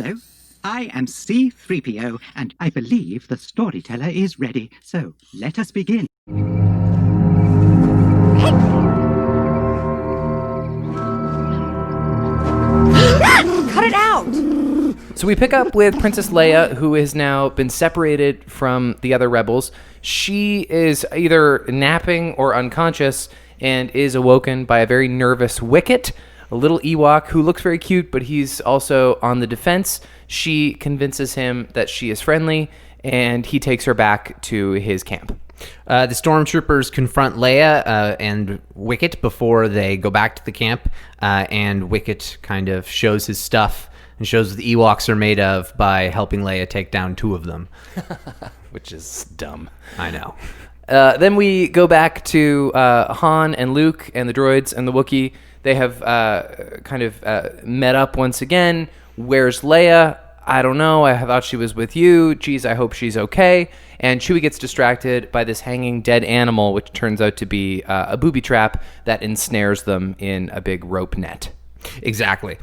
Hello, I am C-3PO, and I believe the storyteller is ready. So, let us begin. Cut it out! So we pick up with Princess Leia, who has now been separated from the other rebels. She is either napping or unconscious and is awoken by a very nervous Wicket, a little Ewok who looks very cute, but he's also on the defense. She convinces him that she is friendly, and he takes her back to his camp. The Stormtroopers confront Leia and Wicket before they go back to the camp, and Wicket kind of shows his stuff and shows what the Ewoks are made of by helping Leia take down 2 of them. Which is dumb. I know. Then we go back to Han and Luke and the droids and the Wookiee. They have met up once again. Where's Leia? I don't know. I thought she was with you. Geez, I hope she's okay. And Chewie gets distracted by this hanging dead animal, which turns out to be a booby trap that ensnares them in a big rope net. Exactly.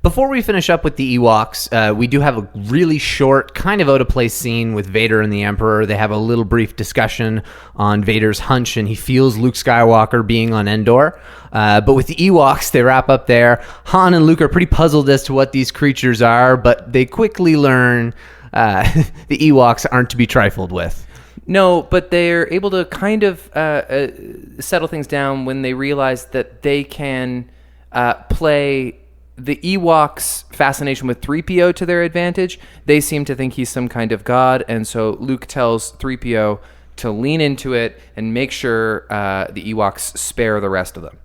Before we finish up with the Ewoks, we do have a really short, kind of out-of-place scene with Vader and the Emperor. They have a little brief discussion on Vader's hunch, and he feels Luke Skywalker being on Endor. But with the Ewoks, they wrap up there. Han and Luke are pretty puzzled as to what these creatures are, but they quickly learn the Ewoks aren't to be trifled with. No, but they're able to kind of settle things down when they realize that they can play the Ewoks' fascination with 3PO to their advantage. They seem to think he's some kind of god, and so Luke tells 3PO to lean into it and make sure the Ewoks spare the rest of them.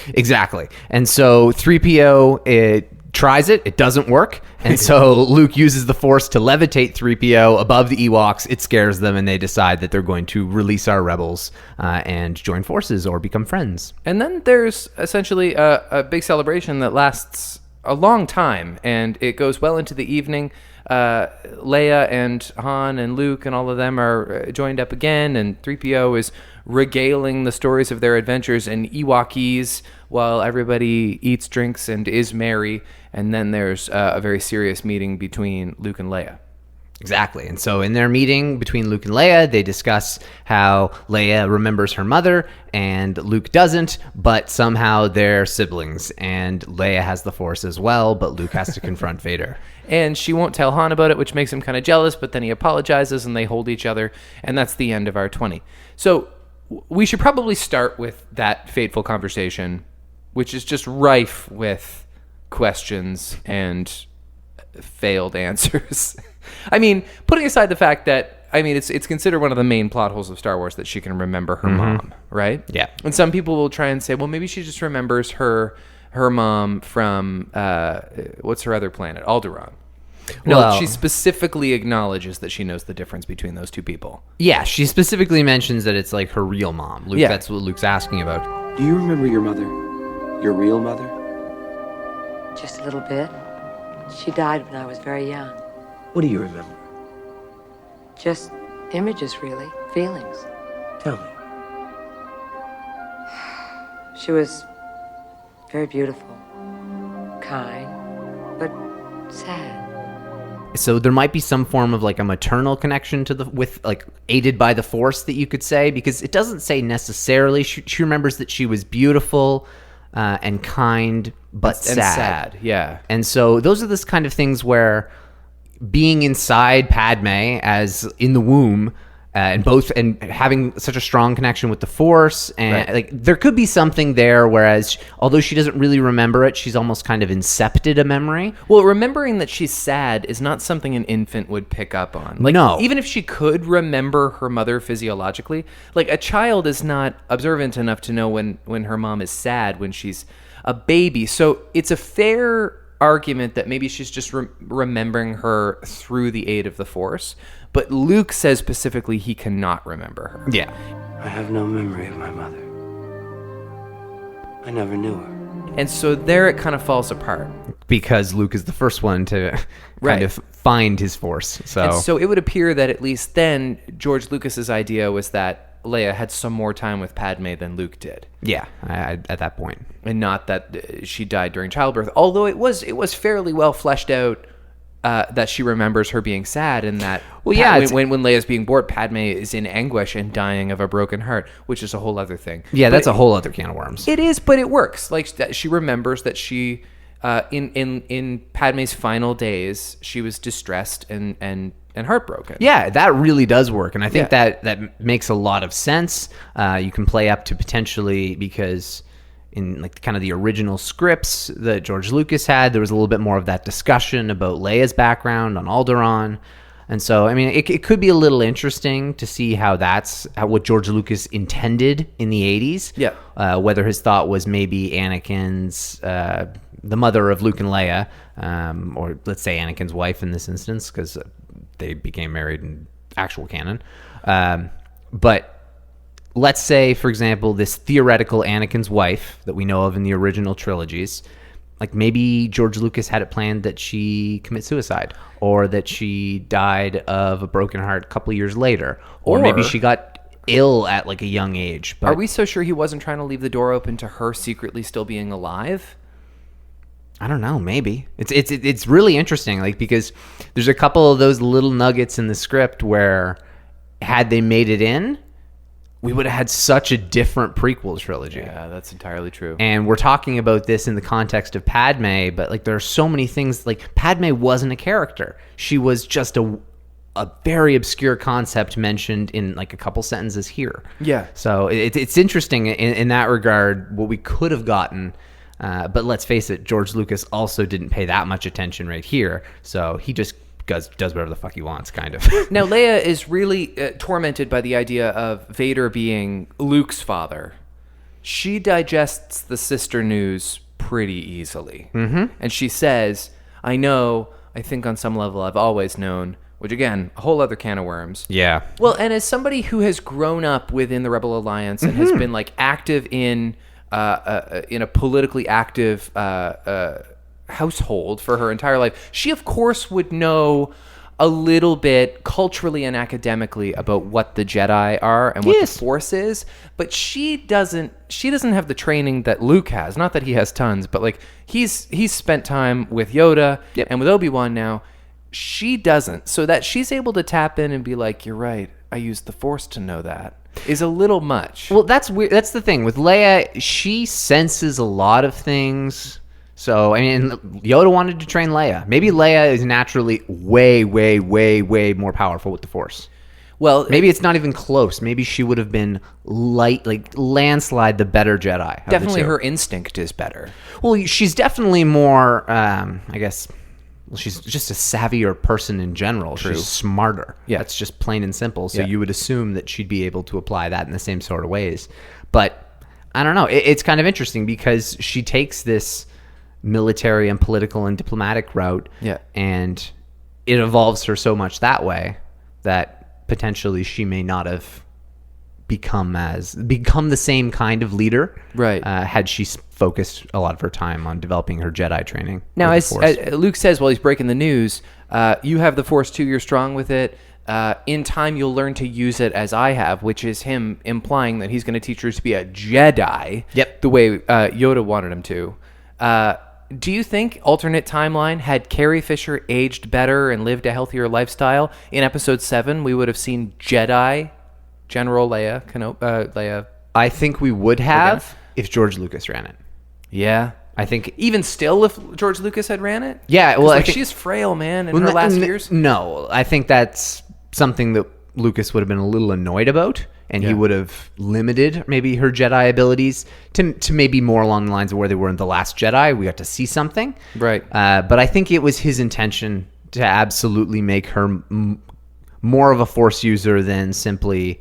Exactly. And so 3PO tries it. It doesn't work. And so Luke uses the Force to levitate 3PO above the Ewoks. It scares them, and they decide that they're going to release our rebels and join forces or become friends. And then there's essentially a big celebration that lasts a long time, and it goes well into the evening. Leia and Han and Luke and all of them are joined up again, and 3PO is regaling the stories of their adventures in Ewokese while everybody eats, drinks, and is merry. And then there's a very serious meeting between Luke and Leia. Exactly. And so in their meeting between Luke and Leia, they discuss how Leia remembers her mother and Luke doesn't, but somehow they're siblings. And Leia has the Force as well, but Luke has to confront Vader. And she won't tell Han about it, which makes him kind of jealous, but then he apologizes and they hold each other. And that's the end of our 20. So we should probably start with that fateful conversation, which is just rife with questions and failed answers. I mean, putting aside the fact that, it's considered one of the main plot holes of Star Wars that she can remember her mom, right? Yeah. And some people will try and say, well, maybe she just remembers her mom from, what's her other planet? Alderaan. No, she specifically acknowledges that she knows the difference between those two people. Yeah, she specifically mentions that it's like her real mom. Luke, yeah. That's what Luke's asking about. Do you remember your mother? Your real mother? Just a little bit. She died when I was very young. What do you remember? Just images, really. Feelings. Tell me. She was very beautiful. Kind. But sad. So there might be some form of like a maternal connection with aided by the Force that you could say, because it doesn't say necessarily. She remembers that she was beautiful and kind, but sad. Yeah. And so those are this kind of things where being inside Padme as in the womb and having such a strong connection with the Force, and right. There could be something there, whereas although she doesn't really remember it, she's almost kind of incepted a memory. Well, remembering that she's sad is not something an infant would pick up on. No. Even if she could remember her mother physiologically, a child is not observant enough to know when her mom is sad when she's a baby. So it's a fair argument that maybe she's just remembering her through the aid of the Force. But Luke says specifically he cannot remember her. Yeah. I have no memory of my mother. I never knew her. And so there it kind of falls apart. Because Luke is the first one to kind of find his Force. And so it would appear that at least then George Lucas's idea was that Leia had some more time with Padme than Luke did. Yeah, at that point. And not that she died during childbirth. Although it was fairly well fleshed out that she remembers her being sad, and that when Leia's being bored, Padme is in anguish and dying of a broken heart, which is a whole other thing. Yeah, that's a whole other can of worms. It is, but it works. Like that, she remembers that she in Padme's final days, she was distressed and heartbroken. Yeah, that really does work, and I think that makes a lot of sense. You can play up to potentially, because in like kind of the original scripts that George Lucas had, there was a little bit more of that discussion about Leia's background on Alderaan. And so, I mean, it could be a little interesting to see how what George Lucas intended in the 80s. Yeah. Whether his thought was maybe Anakin's, the mother of Luke and Leia, or let's say Anakin's wife in this instance, because they became married in actual canon. But let's say, for example, this theoretical Anakin's wife that we know of in the original trilogies, like maybe George Lucas had it planned that she commit suicide, or that she died of a broken heart a couple of years later, or maybe she got ill at like a young age. But are we so sure he wasn't trying to leave the door open to her secretly still being alive? I don't know. Maybe it's really interesting, like, because there's a couple of those little nuggets in the script where, had they made it in, we would have had such a different prequel trilogy. Yeah, that's entirely true. And we're talking about this in the context of Padme, but like there are so many things. Like, Padme wasn't a character; she was just a very obscure concept mentioned in like a couple sentences here. Yeah. So it's interesting in that regard what we could have gotten. But let's face it, George Lucas also didn't pay that much attention right here. So he just does whatever the fuck he wants, kind of. Now, Leia is really tormented by the idea of Vader being Luke's father. She digests the sister news pretty easily. Mm-hmm. And she says, I think on some level I've always known, which again, a whole other can of worms. Yeah. Well, and as somebody who has grown up within the Rebel Alliance and has been like active in a politically active household for her entire life, she of course would know a little bit culturally and academically about what the Jedi are and what the Force is, but she doesn't have the training that Luke has. Not that he has tons, but like he's spent time with Yoda and with Obi-Wan now. She doesn't, so that she's able to tap in and be like, you're right, I used the Force to know that, is a little much. Well, that's weird. That's the thing with Leia. She senses a lot of things. So, I mean, Yoda wanted to train Leia. Maybe Leia is naturally way, way, way, way more powerful with the Force. Well, maybe it's not even close. Maybe she would have been landslide the better Jedi. Definitely her instinct is better. Well, she's definitely more, I guess, well, she's just a savvier person in general. True. She's smarter. Yeah. That's just plain and simple. So you would assume that she'd be able to apply that in the same sort of ways. But I don't know. It's kind of interesting because she takes this military and political and diplomatic route, and it evolves her so much that way that potentially she may not have become the same kind of leader, right? Had she focused a lot of her time on developing her Jedi training. Now, as Luke says while he's breaking the news, you have the Force too. You're strong with it. In time, you'll learn to use it as I have, which is him implying that he's going to teach her to be a Jedi. Yep. The way Yoda wanted him to. Do you think, alternate timeline, had Carrie Fisher aged better and lived a healthier lifestyle, in Episode 7 we would have seen Jedi General Leia? Leia. I think we would have if George Lucas ran it. Yeah. I think even still, if George Lucas had ran it? Yeah, well, like, she's frail, man, in her last years. No, I think that's something that Lucas would have been a little annoyed about. And he would have limited maybe her Jedi abilities to maybe more along the lines of where they were in The Last Jedi. We got to see something. Right. But I think it was his intention to absolutely make her more of a Force user than simply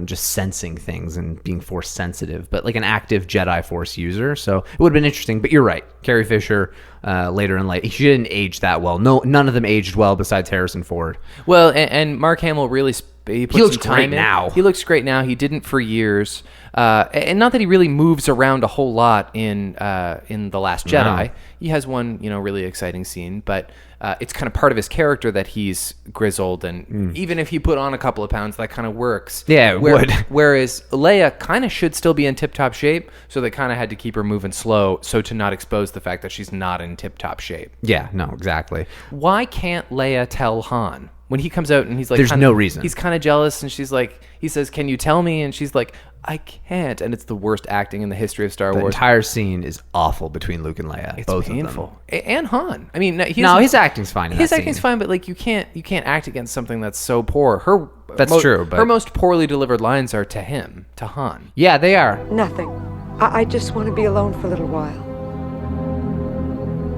just sensing things and being Force sensitive, but like an active Jedi Force user. So it would have been interesting. But you're right. Carrie Fisher, later in life, she didn't age that well. No, none of them aged well besides Harrison Ford. Well, and Mark Hamill really... He looks great now. He looks great now. He didn't for years, and not that he really moves around a whole lot in The Last Jedi. No. He has one, really exciting scene, but it's kind of part of his character that he's grizzled, and even if he put on a couple of pounds, that kind of works. Yeah, it would. Whereas Leia kind of should still be in tip-top shape, so they kind of had to keep her moving slow so to not expose the fact that she's not in tip-top shape. Yeah, no, exactly. Why can't Leia tell Han? When he comes out and he's like... There's no reason. He's kind of jealous, and she's like... He says, can you tell me? And she's like, I can't. And it's the worst acting in the history of Star The Wars. entire scene is awful between Luke and Leia. It's both painful. of them. And Han. I mean, his acting's fine in His that acting's scene. fine, but like you can't act against something that's so poor. That's true, but... her most poorly delivered lines are to him, to Han. Yeah, they are. Nothing. I just want to be alone for a little while.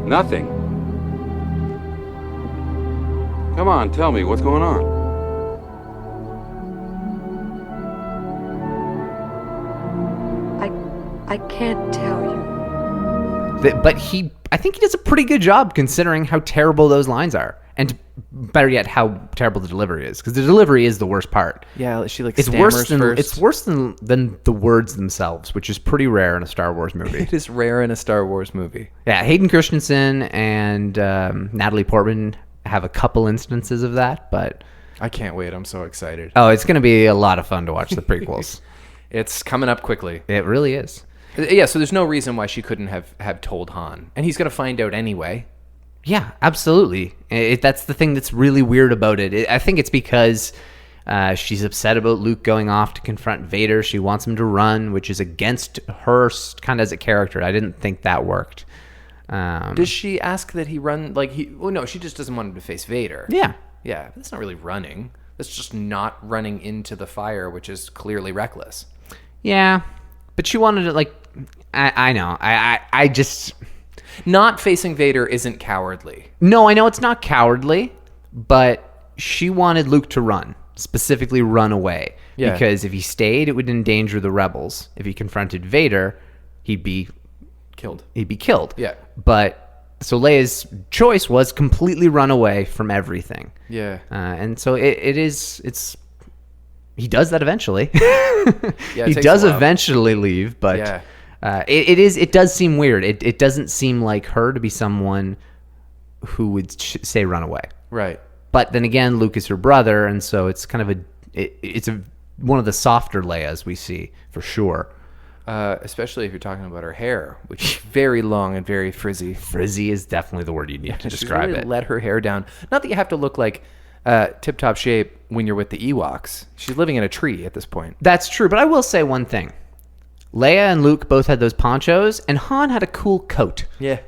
Nothing. Come on, tell me, what's going on? I can't tell you. But I think he does a pretty good job considering how terrible those lines are. And better yet, how terrible the delivery is. Because the delivery is the worst part. Yeah, she like It's stammers worse than first. it's worse than the words themselves, which is pretty rare in a Star Wars movie. It is rare in a Star Wars movie. Yeah, Hayden Christensen and Natalie Portman have a couple instances of that, but I can't wait. I'm so excited. it's going to be a lot of fun to watch the prequels. It's coming up quickly. It really is. Yeah, so there's no reason why she couldn't have told Han. And he's going to find out anyway. Yeah, absolutely. That's the thing that's really weird about it. I think it's because she's upset about Luke going off to confront Vader. She wants him to run, which is against her kind of as a character. I didn't think that worked. Does she ask that he run well, no, she just doesn't want him to face Vader. Yeah. Yeah, that's not really running. That's just not running into the fire, which is clearly reckless. Yeah. But she wanted to, like, I know. I just... Not facing Vader isn't cowardly. No, I know it's not cowardly, but she wanted Luke to run, specifically run away. Yeah. Because if he stayed, it would endanger the rebels. If he confronted Vader, he'd be Killed. Yeah. But so Leia's choice was completely run away from everything. Yeah. And so it's he does that eventually. Yeah, he takes does a while. eventually leave, but Yeah. it does seem weird. It doesn't seem like her to be someone who would say run away. Right. But then again, Luke is her brother, and so it's kind of it's one of the softer Leias we see for sure. Especially if you're talking about her hair, which is very long and very frizzy. Frizzy is definitely the word you need to She's describe really it. let her hair down. Not that you have to look like tip-top shape when you're with the Ewoks. She's living in a tree at this point. That's true, but I will say one thing. Leia and Luke both had those ponchos, and Han had a cool coat. Yeah.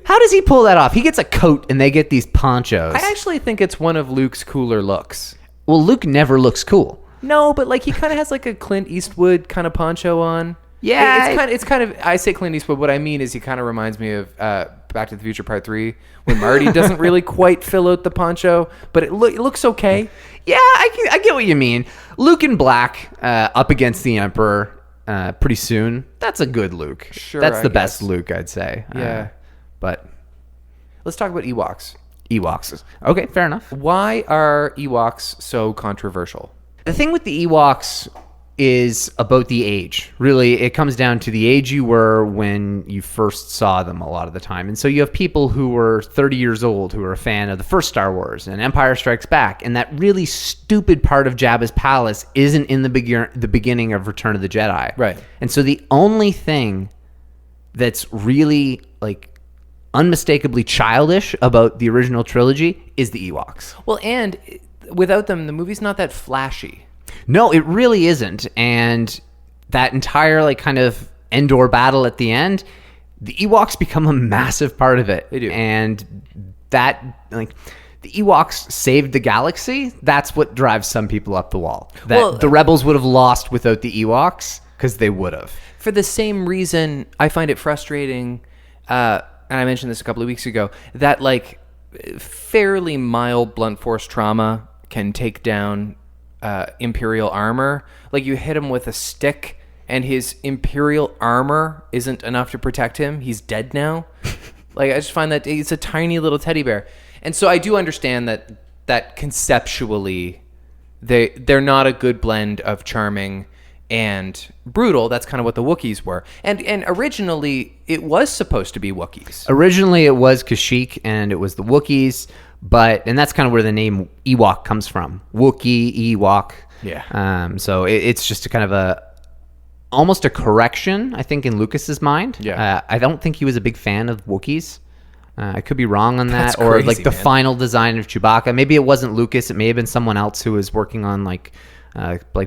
How does he pull that off? He gets a coat, and they get these ponchos. I actually think it's one of Luke's cooler looks. Well, Luke never looks cool. No, but like he kind of has like a Clint Eastwood kind of poncho on. Yeah, it's kind of. I say Clint Eastwood. What I mean is he kind of reminds me of Back to the Future Part 3 when Marty doesn't really quite fill out the poncho, but it looks okay. Yeah, I get what you mean. Luke in black up against the Emperor pretty soon. That's a good Luke. Sure, that's I the best guess. Luke, I'd say. Yeah. But Let's talk about Ewoks. Ewoks. Okay, fair enough. Why are Ewoks so controversial? The thing with the Ewoks is about the age. Really, it comes down to the age you were when you first saw them a lot of the time. And so you have people who were 30 years old who are a fan of the first Star Wars and Empire Strikes Back, and that really stupid part of Jabba's palace isn't in the beginning of Return of the Jedi. Right. And so the only thing that's really like unmistakably childish about the original trilogy is the Ewoks. Well, and without them, the movie's not that flashy. No, it really isn't. And that entire like kind of Endor battle at the end, the Ewoks become a massive part of it. They do. And that like the Ewoks saved the galaxy. That's what drives some people up the wall. That the rebels would have lost without the Ewoks because they would have. For the same reason, I find it frustrating, and I mentioned this a couple of weeks ago, that like fairly mild blunt force trauma can take down Imperial armor. Like you hit him with a stick and his Imperial armor isn't enough to protect him. He's dead now. Like I just find that it's a tiny little teddy bear. And so I do understand that conceptually they're not a good blend of charming and brutal. That's kind of what the Wookiees were. And originally, it was supposed to be Wookiees. Originally, it was Kashyyyk, and it was the Wookiees, and that's kind of where the name Ewok comes from. Wookiee, Ewok. Yeah. So it's just a kind of almost a correction, I think, in Lucas's mind. Yeah. I don't think he was a big fan of Wookiees. I could be wrong on that. That's Or crazy, like the man. final design of Chewbacca. Maybe it wasn't Lucas. It may have been someone else who was working on like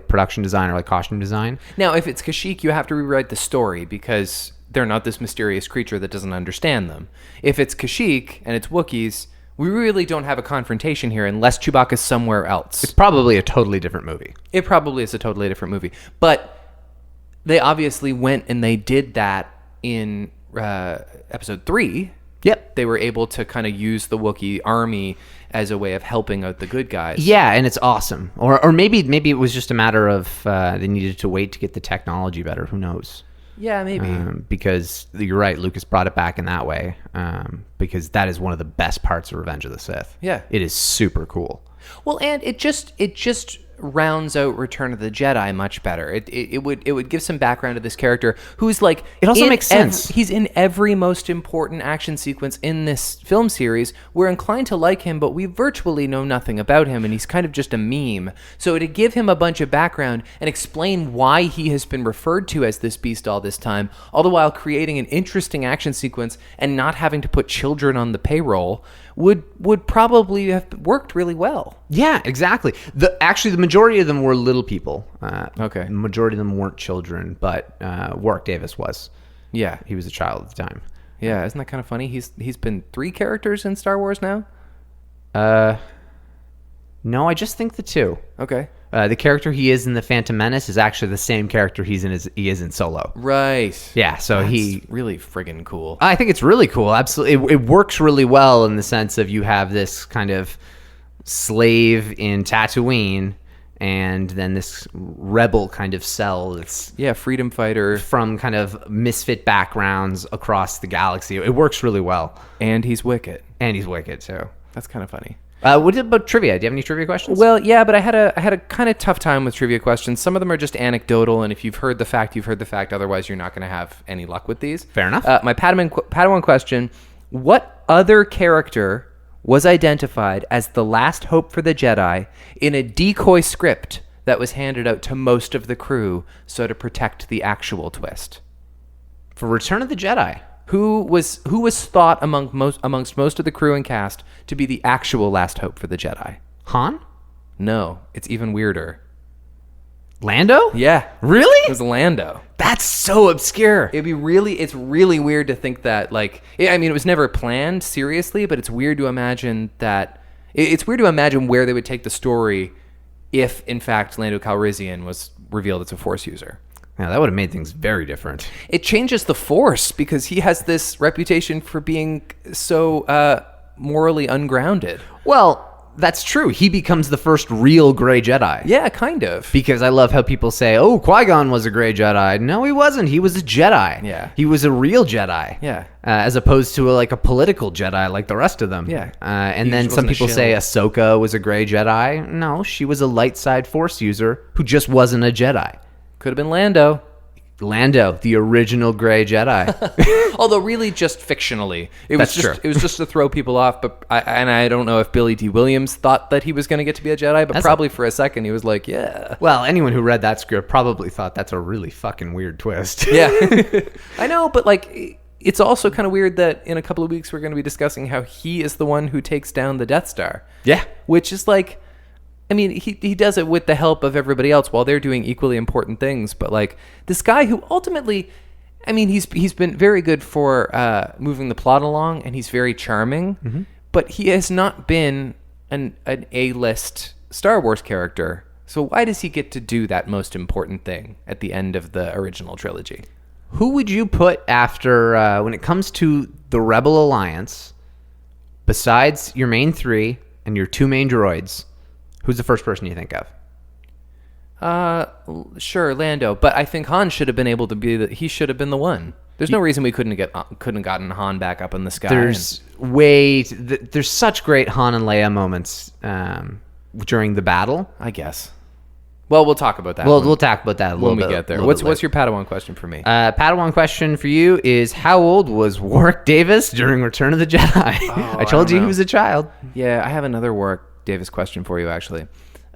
production design or like costume design. Now, if it's Kashyyyk, you have to rewrite the story because they're not this mysterious creature that doesn't understand them. If it's Kashyyyk and it's Wookiees, we really don't have a confrontation here unless Chewbacca's somewhere else. It's probably a totally different movie. It probably is a totally different movie. But they obviously went and they did that in episode 3. Yep. They were able to kind of use the Wookiee army as a way of helping out the good guys. Yeah, and it's awesome. Or maybe it was just a matter of they needed to wait to get the technology better. Who knows? Yeah, maybe. Because you're right, Lucas brought it back in that way. Because that is one of the best parts of Revenge of the Sith. Yeah. It is super cool. Well, and it just rounds out Return of the Jedi much better. It would give some background to this character who's like It also makes sense. He's in every most important action sequence in this film series. We're inclined to like him, but we virtually know nothing about him, and he's kind of just a meme. So to give him a bunch of background and explain why he has been referred to as this beast all this time, all the while creating an interesting action sequence and not having to put children on the payroll would probably have worked really well. Yeah, exactly. Actually, the majority of them were little people. Okay. The majority of them weren't children, but Warwick Davis was. Yeah. He was a child at the time. Yeah, isn't that kind of funny? He's been 3 characters in Star Wars now? No, I just think the 2. Okay. The character he is in The Phantom Menace is actually the same character he is in Solo. Right. Yeah, so That's really friggin' cool. I think it's really cool. Absolutely. It works really well in the sense of you have this kind of slave in Tatooine and then this rebel kind of cell that's Yeah, freedom fighter. from kind of misfit backgrounds across the galaxy. It works really well. And he's wicked. And he's wicked, too. That's kind of funny. What about trivia? Do you have any trivia questions? Well, yeah, but I had a kind of tough time with trivia questions. Some of them are just anecdotal, and if you've heard the fact, you've heard the fact. Otherwise, you're not going to have any luck with these. Fair enough. My Padawan question, what other character was identified as the last hope for the Jedi in a decoy script that was handed out to most of the crew so to protect the actual twist? For Return of the Jedi. Who was thought amongst most of the crew and cast to be the actual last hope for the Jedi? Han? No, it's even weirder. Lando? Yeah, Really? it was Lando. That's so obscure. It's really weird to think that, like, I mean, it was never planned seriously, but it's weird to imagine that. It's weird to imagine where they would take the story if, in fact, Lando Calrissian was revealed as a Force user. Yeah, that would have made things very different. It changes the Force because he has this reputation for being so morally ungrounded. Well, that's true. He becomes the first real gray Jedi. Yeah, kind of. Because I love how people say, oh, Qui-Gon was a gray Jedi. No, he wasn't. He was a Jedi. Yeah. He was a real Jedi. Yeah. As opposed to a political Jedi like the rest of them. Yeah. And He then just some wasn't a people shill. say Ahsoka was a gray Jedi. No, she was a light side Force user who just wasn't a Jedi. Could have been Lando. Lando, the original gray Jedi. Although really just fictionally. It was That's just true. It was just to throw people off, but I don't know if Billy D. Williams thought that he was going to get to be a Jedi, but That's probably for a second he was like, yeah. Well, anyone who read that script probably thought that's a really fucking weird twist. Yeah. I know, but like it's also kind of weird that in a couple of weeks we're going to be discussing how he is the one who takes down the Death Star. Yeah. Which is like, I mean, he does it with the help of everybody else while they're doing equally important things. But like this guy who ultimately, I mean, he's been very good for moving the plot along, and he's very charming. Mm-hmm. But he has not been an A-list Star Wars character. So why does he get to do that most important thing at the end of the original trilogy? Who would you put after, when it comes to the Rebel Alliance, besides your main 3 and your 2 main droids, who's the first person you think of? Sure, Lando. But I think Han should have been able to be he should have been the one. There's no reason we couldn't have gotten Han back up in the sky. There's such great Han and Leia moments during the battle. I guess. Well, we'll talk about that. We'll talk about that a little when bit. we get there. What's What's your Padawan question for me? Padawan question for you is, how old was Warwick Davis during Return of the Jedi? I told you he was a child. Yeah, I have another Warwick Davis question for you, actually.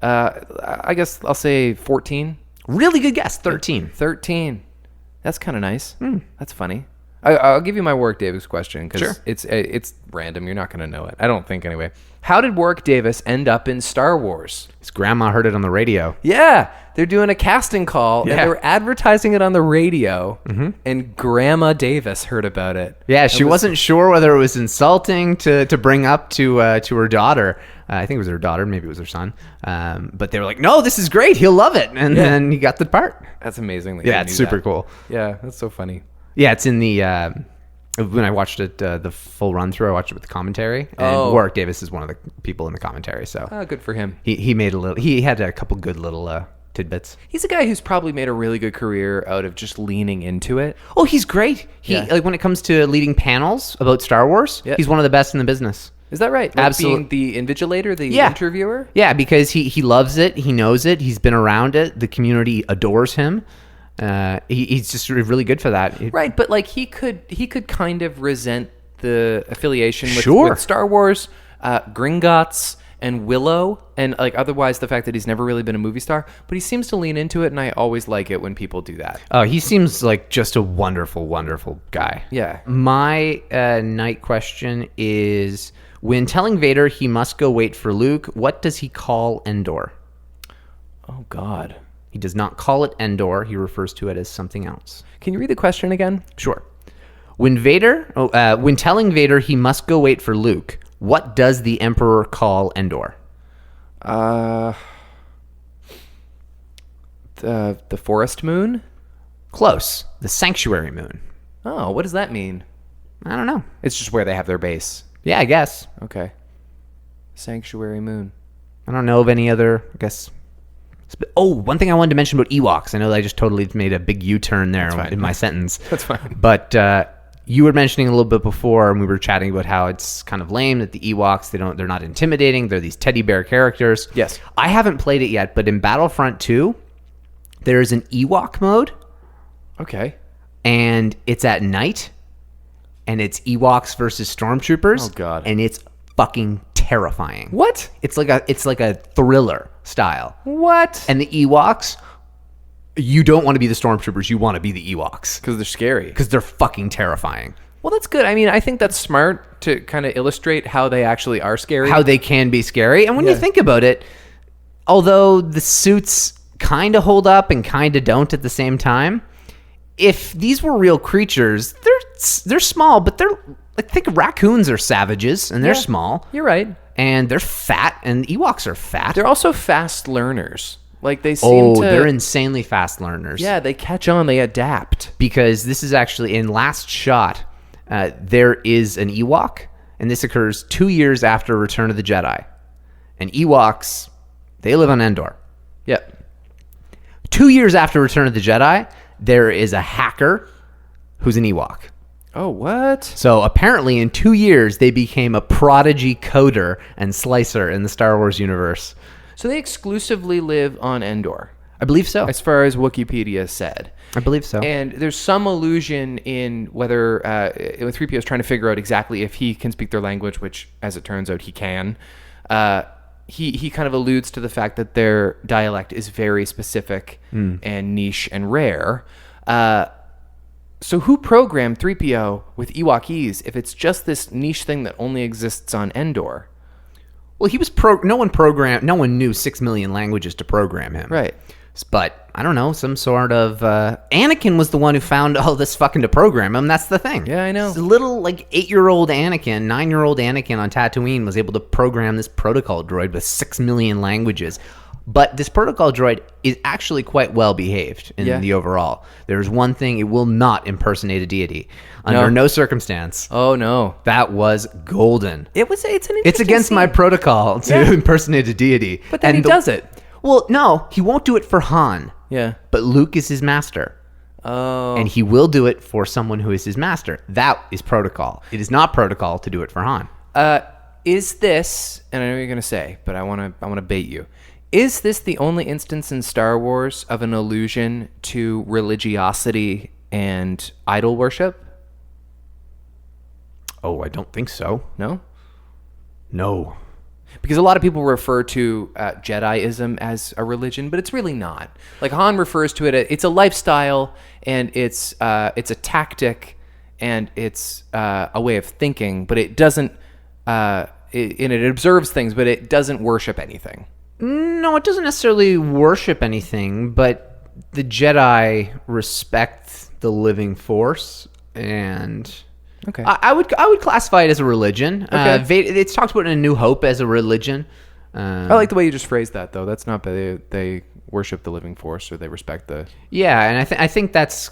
I guess I'll say 14. Really good guess. 13. 13. That's kind of nice. That's funny. I'll give you my Warwick Davis question because it's random. You're not going to know it. I don't think, anyway. How did Warwick Davis end up in Star Wars? His grandma heard it on the radio. Yeah, they're doing a casting call, and they were advertising it on the radio, and Grandma Davis heard about it. Yeah, she wasn't sure whether it was insulting to bring up to her daughter. I think it was her daughter, maybe it was her son. But they were like, no, this is great. He'll love it. And then he got the part. That's amazing. Yeah, it's super cool. Yeah, that's so funny. Yeah, it's in the... when I watched it, the full run through, I watched it with the commentary. And Warwick Davis is one of the people in the commentary. So good for him. He made he had a couple good little tidbits. He's a guy who's probably made a really good career out of just leaning into it. Oh, he's great. Like when it comes to leading panels about Star Wars, he's one of the best in the business. Is that right? Like Absolutely. Being the invigilator, the interviewer? Yeah, because he loves it. He knows it. He's been around it. The community adores him. He's just really good for that. Right, but like he could kind of resent the affiliation with, with Star Wars, Gringotts, and Willow, and like otherwise the fact that he's never really been a movie star, but he seems to lean into it, and I always like it when people do that. Oh, he seems like just a wonderful, wonderful guy. Yeah. My night question is, when telling Vader he must go wait for Luke, what does he call Endor? Oh, God. He does not call it Endor. He refers to it as something else. Can you read the question again? Sure. When telling Vader he must go wait for Luke, what does the Emperor call Endor? The forest moon? Close. The sanctuary moon. Oh, what does that mean? I don't know. It's just where they have their base. Yeah, I guess. Okay. Sanctuary moon. I don't know of any other, I guess. Oh, one thing I wanted to mention about Ewoks. I know that I just totally made a big U-turn there in my sentence. That's fine. But you were mentioning a little bit before, and we were chatting about how it's kind of lame that the Ewoks, they're not intimidating. They're these teddy bear characters. Yes. I haven't played it yet, but in Battlefront 2, there's an Ewok mode. Okay. And it's at night, and it's Ewoks versus Stormtroopers. Oh, God. And it's fucking terrifying. What? It's like a thriller style. What? And the Ewoks, you don't want to be the Stormtroopers. You want to be the Ewoks. Because they're scary. Because they're fucking terrifying. Well, that's good. I mean, I think that's smart to kind of illustrate how they actually are scary. How they can be scary. And when you think about it, although the suits kind of hold up and kind of don't at the same time, if these were real creatures, they're small, but they're... I think raccoons are savages, and they're small. You're right. And they're fat, and Ewoks are fat. They're also fast learners. Like, they seem to... they're insanely fast learners. Yeah, they catch on. They adapt. Because this is actually, in Last Shot, there is an Ewok, and this occurs 2 years after Return of the Jedi. And Ewoks, they live on Endor. Yep. 2 years after Return of the Jedi, there is a hacker who's an Ewok. Oh, what? So apparently in 2 years, they became a prodigy coder and slicer in the Star Wars universe. So they exclusively live on Endor, I believe so. as far as Wikipedia said. I believe so. And there's some allusion in whether 3PO is trying to figure out exactly if he can speak their language, which, as it turns out, he can. He kind of alludes to the fact that their dialect is very specific and niche and rare. So who programmed 3PO with Ewokese if it's just this niche thing that only exists on Endor? Well, he was no one knew 6 million languages to program him. Right. But I don't know, some sort of Anakin was the one who found all this fucking to program him. That's the thing. Yeah, I know. This little 8-year-old Anakin, 9-year-old Anakin on Tatooine was able to program this protocol droid with 6 million languages. But this protocol droid is actually quite well behaved in the overall. There's one thing: it will not impersonate a deity under no circumstance. Oh no, that was golden. It's against scene. My protocol to impersonate a deity. But then he does it. Well, no, he won't do it for Han. Yeah. But Luke is his master. Oh. And he will do it for someone who is his master. That is protocol. It is not protocol to do it for Han. Is this, and I know what you're going to say, but I want to bait you. Is this the only instance in Star Wars of an allusion to religiosity and idol worship? Oh, I don't think so. No? No. Because a lot of people refer to Jediism as a religion, but it's really not. Like Han refers to it, it's a lifestyle, and it's a tactic, and it's a way of thinking, but it doesn't, it observes things, but it doesn't worship anything. No, it doesn't necessarily worship anything, but the Jedi respect the living force, and Okay. I would classify it as a religion. Okay. It's talked about in A New Hope as a religion. I like the way you just phrased that, though. That's not they worship the living force, or they respect the... Yeah, and I think that's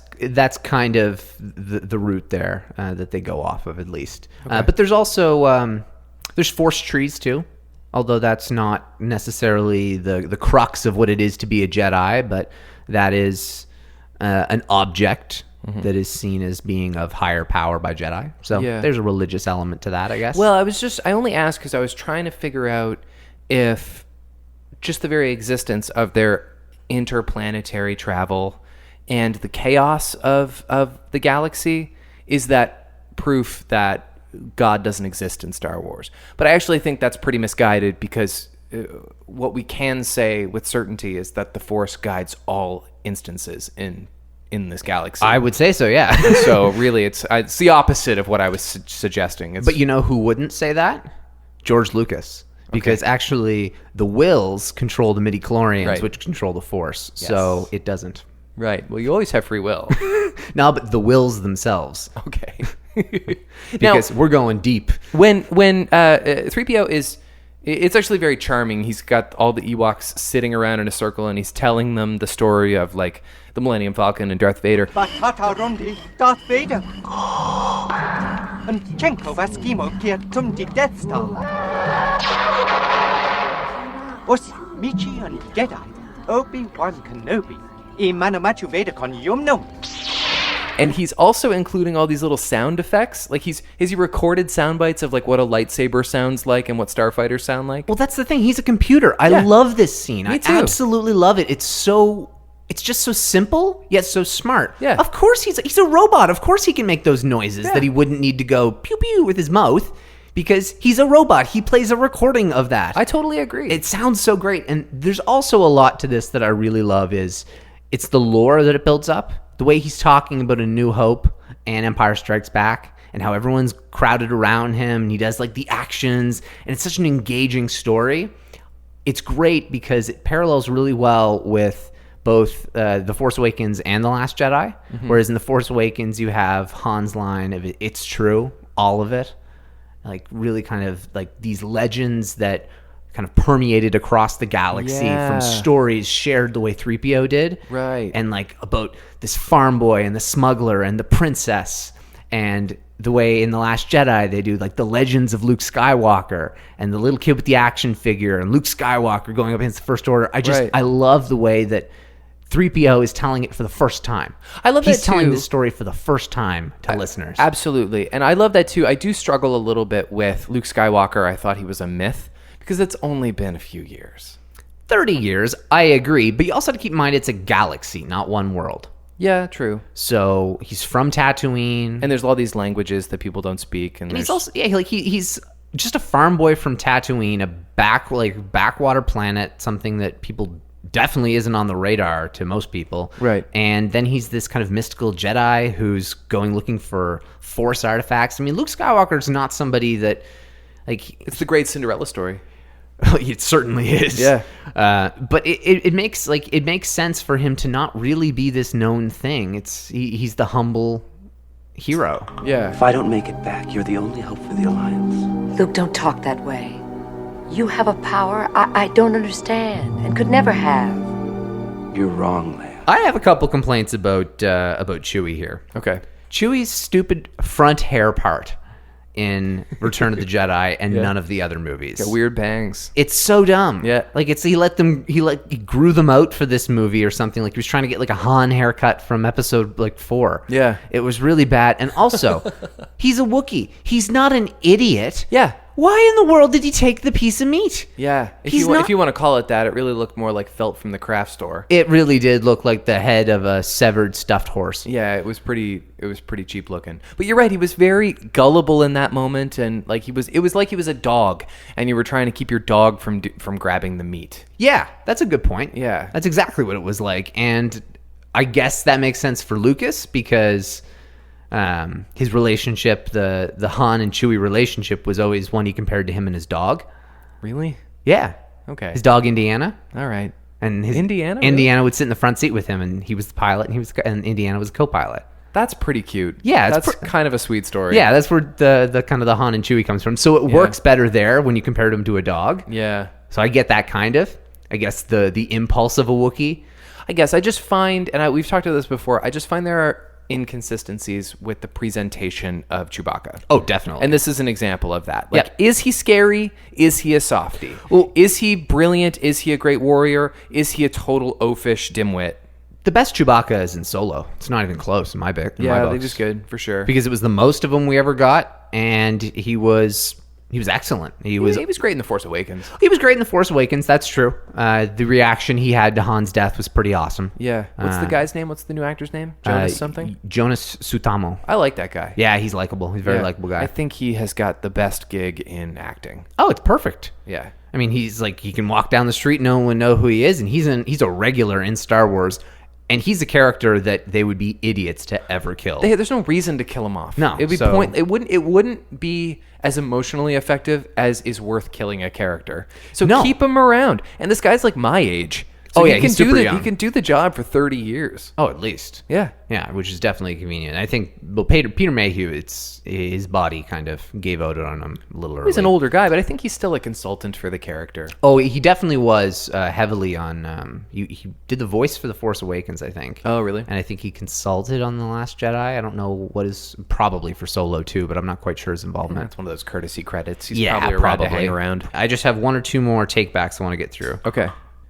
kind of the route there that they go off of, at least. Okay. But there's also there's force trees too, although that's not necessarily the crux of what it is to be a Jedi, but that is an object that is seen as being of higher power by Jedi. So Yeah. there's a religious element to that, I guess. Well, I only asked because I was trying to figure out if just the very existence of their interplanetary travel and the chaos of the galaxy is that proof that God doesn't exist in Star Wars. But I actually think that's pretty misguided, because what we can say with certainty is that the Force guides all instances in this galaxy. I would say so, yeah. So really, it's the opposite of what I was suggesting. It's, But you know who wouldn't say that? George Lucas. Because actually, the wills control the midi-chlorians, Right. which control the Force. So it doesn't. right. Well, you always have free will. No, but the wills themselves. Okay. Because we're going deep. When 3PO is, it's actually very charming. He's got all the Ewoks sitting around in a circle, and he's telling them the story of like the Millennium Falcon and Darth Vader. Batata Rundi, Darth Vader. And Chenko Vaskimo Kiertum di Death Star. Os Michi and Jedi, Obi-Wan Kenobi, Imanamachu Vader con Yumno. And he's also including all these little sound effects. Like has he recorded sound bites of like what a lightsaber sounds like and what starfighters sound like? Well, that's the thing. He's a computer. I Yeah. love this scene. Me I too. absolutely love it. It's just so simple, yet so smart. Yeah. Of course he's a robot. Of course he can make those noises that he wouldn't need to go pew pew with his mouth, because he's a robot. He plays a recording of that. I totally agree. It sounds so great. And there's also a lot to this that I really love is it's the lore that it builds up. The way he's talking about A New Hope and Empire Strikes Back, and how everyone's crowded around him, and he does like the actions, and it's such an engaging story. It's great because it parallels really well with both The Force Awakens and The Last Jedi. Whereas in The Force Awakens, you have Han's line of "It's true," all of it, like really kind of like these legends that kind of permeated across the galaxy from stories shared the way 3PO did. Right. And like about this farm boy and the smuggler and the princess, and the way in The Last Jedi they do like the legends of Luke Skywalker and the little kid with the action figure and Luke Skywalker going up against the First Order. Right. I love the way that 3PO is telling it for the first time. I love He's that telling too. this story for the first time to listeners. Absolutely. And I love that too. I do struggle a little bit with Luke Skywalker. I thought he was a myth because it's only been a few years. 30 years, I agree, but you also have to keep in mind it's a galaxy, not one world. Yeah, true. So he's from Tatooine, And there's all these languages that people don't speak, and he's there's also he's just a farm boy from Tatooine, a backwater planet, something that people definitely isn't on the radar to most people. Right. And then he's this kind of mystical Jedi who's going looking for Force artifacts. I mean, Luke Skywalker's not somebody that like it's the great Cinderella story. it certainly is. Yeah. But it makes sense for him to not really be this known thing. He's the humble hero. Yeah. If I don't make it back, you're the only hope for the Alliance. Luke, don't talk that way. You have a power I don't understand and could never have. You're wrong, Leia. I have a couple complaints about Chewie here. Okay. Chewie's stupid front hair part in Return of the Jedi and none of the other movies. Got weird bangs. It's so dumb. Yeah. Like he grew them out for this movie or something. Like he was trying to get like a Han haircut from episode 4. Yeah. It was really bad. And also, he's a Wookiee. He's not an idiot. Yeah. Why in the world did he take the piece of meat? Yeah. If He's you want to call it that, it really looked more like felt from the craft store. It really did look like the head of a severed stuffed horse. Yeah, it was pretty cheap looking. But you're right, he was very gullible in that moment, and like it was like he was a dog and you were trying to keep your dog from grabbing the meat. Yeah, that's a good point. Yeah. That's exactly what it was like. And I guess that makes sense for Lucas because his relationship, the Han and Chewie relationship, was always one he compared to him and his dog. Really? Yeah. Okay. His dog Indiana. All right. And his Indiana? Indiana would sit in the front seat with him, and he was the pilot, and Indiana was the co-pilot. That's pretty cute. Yeah, that's kind of a sweet story. Yeah, that's where the kind of the Han and Chewie comes from. So it works better there when you compared him to a dog. Yeah. So I get that kind of. I guess the impulse of a Wookiee. I guess I just find, and we've talked about this before, I just find there are inconsistencies with the presentation of Chewbacca. Oh, definitely. And this is an example of that. Like, is he scary? Is he a softie? Well, is he brilliant? Is he a great warrior? Is he a total oafish dimwit? The best Chewbacca is in Solo. It's not even close in my book. Yeah, they just good, for sure. Because it was the most of them we ever got, and he was excellent. He was great in The Force Awakens. He was great in The Force Awakens, that's true. The reaction he had to Han's death was pretty awesome. Yeah. What's the guy's name? What's the new actor's name? Jonas something? Jonas Suotamo. I like that guy. Yeah, he's likable. He's a very likable guy. I think he has got the best gig in acting. Oh, it's perfect. Yeah. I mean, he's like, he can walk down the street, no one would know who he is, and he's a regular in Star Wars. And he's a character that they would be idiots to ever kill. There's no reason to kill him off. No, it'd be It wouldn't be as emotionally effective as is worth killing a character. So keep him around. And this guy's like my age. So he's super young. He can do the job for 30 years. Oh, at least. Yeah. Yeah, which is definitely convenient. I think, Peter Mayhew, it's his body kind of gave out on him a little early. He's an older guy, but I think he's still a consultant for the character. Oh, he definitely was heavily on. He did the voice for The Force Awakens, I think. Oh, really? And I think he consulted on The Last Jedi. I don't know what is probably for Solo too, but I'm not quite sure his involvement. That's one of those courtesy credits. He's probably around to hang around. I just have one or two more takebacks I want to get through. Okay.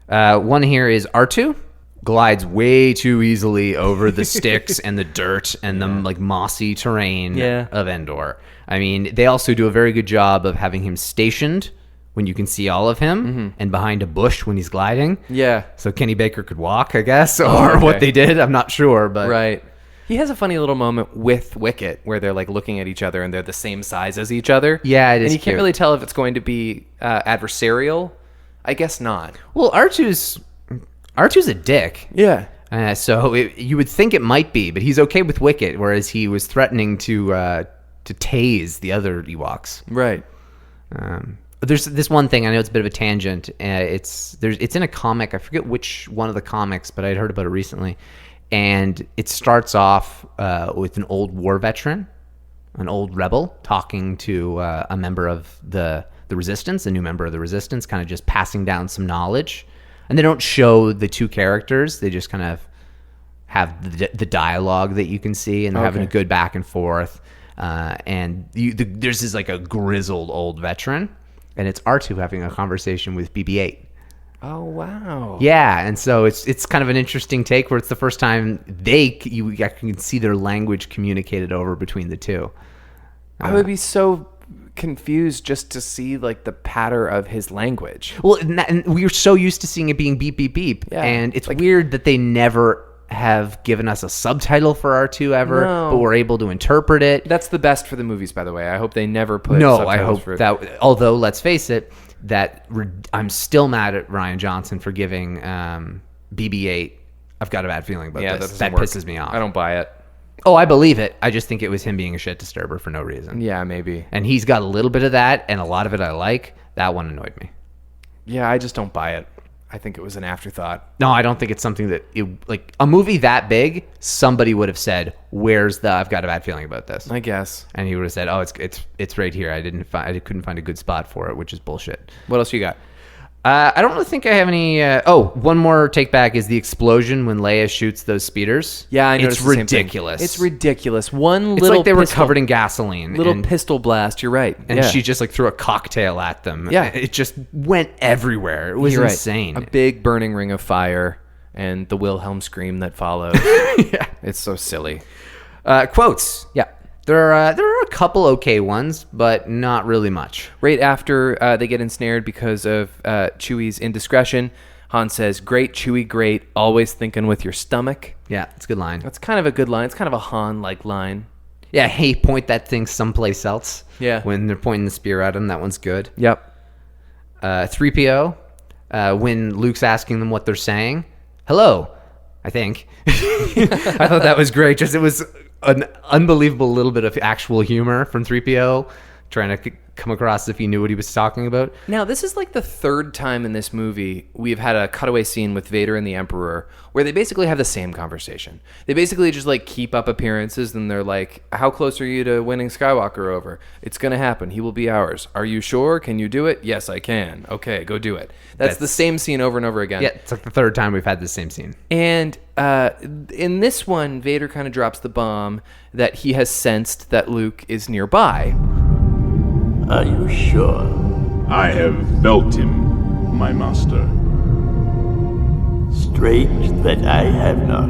One here is R2 glides way too easily over the sticks and the dirt and the like mossy terrain of Endor. I mean, they also do a very good job of having him stationed when you can see all of him and behind a bush when he's gliding. Yeah. So Kenny Baker could walk, I guess, or what they did. I'm not sure, but right. He has a funny little moment with Wicket where they're like looking at each other and they're the same size as each other. Yeah, it is. And you can't really tell if it's going to be adversarial. I guess not. Well, R2's a dick. Yeah. So you would think it might be, but he's okay with Wicket, whereas he was threatening to tase the other Ewoks. Right. There's this one thing, I know it's a bit of a tangent. It's in a comic. I forget which one of the comics, but I'd heard about it recently. And it starts off with an old war veteran, an old rebel, talking to a member of the Resistance, a new member of the Resistance, kind of just passing down some knowledge. And they don't show the two characters. They just kind of have the dialogue that you can see, and they're having a good back and forth. And there's this like a grizzled old veteran, and it's R2 having a conversation with BB-8. Oh, wow. Yeah, and so it's kind of an interesting take where it's the first time you can see their language communicated over between the two. I would be so confused just to see like the patter of his language. Well, and we are so used to seeing it being beep, beep, beep. Yeah. And it's like weird that they never have given us a subtitle for R2 ever, but we're able to interpret it. That's the best for the movies, by the way. I hope they never put No, subtitles I hope for that, although let's face it, I'm still mad at Ryan Johnson for giving BB-8. I've got a bad feeling about this. That pisses me off. I don't buy it. Oh, I believe it. I just think it was him being a shit disturber for no reason. Yeah, maybe. And he's got a little bit of that, and a lot of it I like. That one annoyed me. Yeah, I just don't buy it. I think it was an afterthought. No, I don't think it's something that like a movie that big, somebody would have said, "Where's the? I've got a bad feeling about this." I guess. And he would have said, "Oh, it's right here. I couldn't find a good spot for it," which is bullshit. What else you got? I don't really think I have any. One more take back is the explosion when Leia shoots those speeders. Yeah, I noticed it's the same thing. ridiculous. It's ridiculous. It's like they were covered in gasoline. Little pistol blast. You're right. And she just like threw a cocktail at them. Yeah, it just went everywhere. It was insane. Right. A big burning ring of fire and the Wilhelm scream that followed. Yeah, it's so silly. Quotes. Yeah. There are a couple okay ones, but not really much. Right after they get ensnared because of Chewie's indiscretion, Han says, "Great, Chewie, great. Always thinking with your stomach." Yeah, it's a good line. That's kind of a good line. It's kind of a Han-like line. Yeah, hey, point that thing someplace else. Yeah. When they're pointing the spear at him, that one's good. Yep. 3PO, when Luke's asking them what they're saying, hello, I think. I thought that was great. Just it was an unbelievable little bit of actual humor from 3PO, trying to come across if he knew what he was talking about. Now, this is like the third time in this movie we've had a cutaway scene with Vader and the Emperor where they basically have the same conversation. They basically just like keep up appearances and they're like, how close are you to winning Skywalker over? It's going to happen. He will be ours. Are you sure? Can you do it? Yes, I can. Okay, go do it. That's the same scene over and over again. Yeah, it's like the third time we've had the same scene. And in this one, Vader kind of drops the bomb that he has sensed that Luke is nearby. Are you sure? I have felt him, my master. Strange that I have not.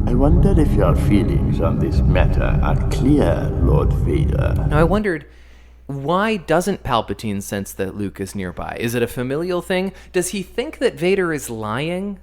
I wonder if your feelings on this matter are clear, Lord Vader. Now, I wondered, why doesn't Palpatine sense that Luke is nearby? Is it a familial thing? Does he think that Vader is lying?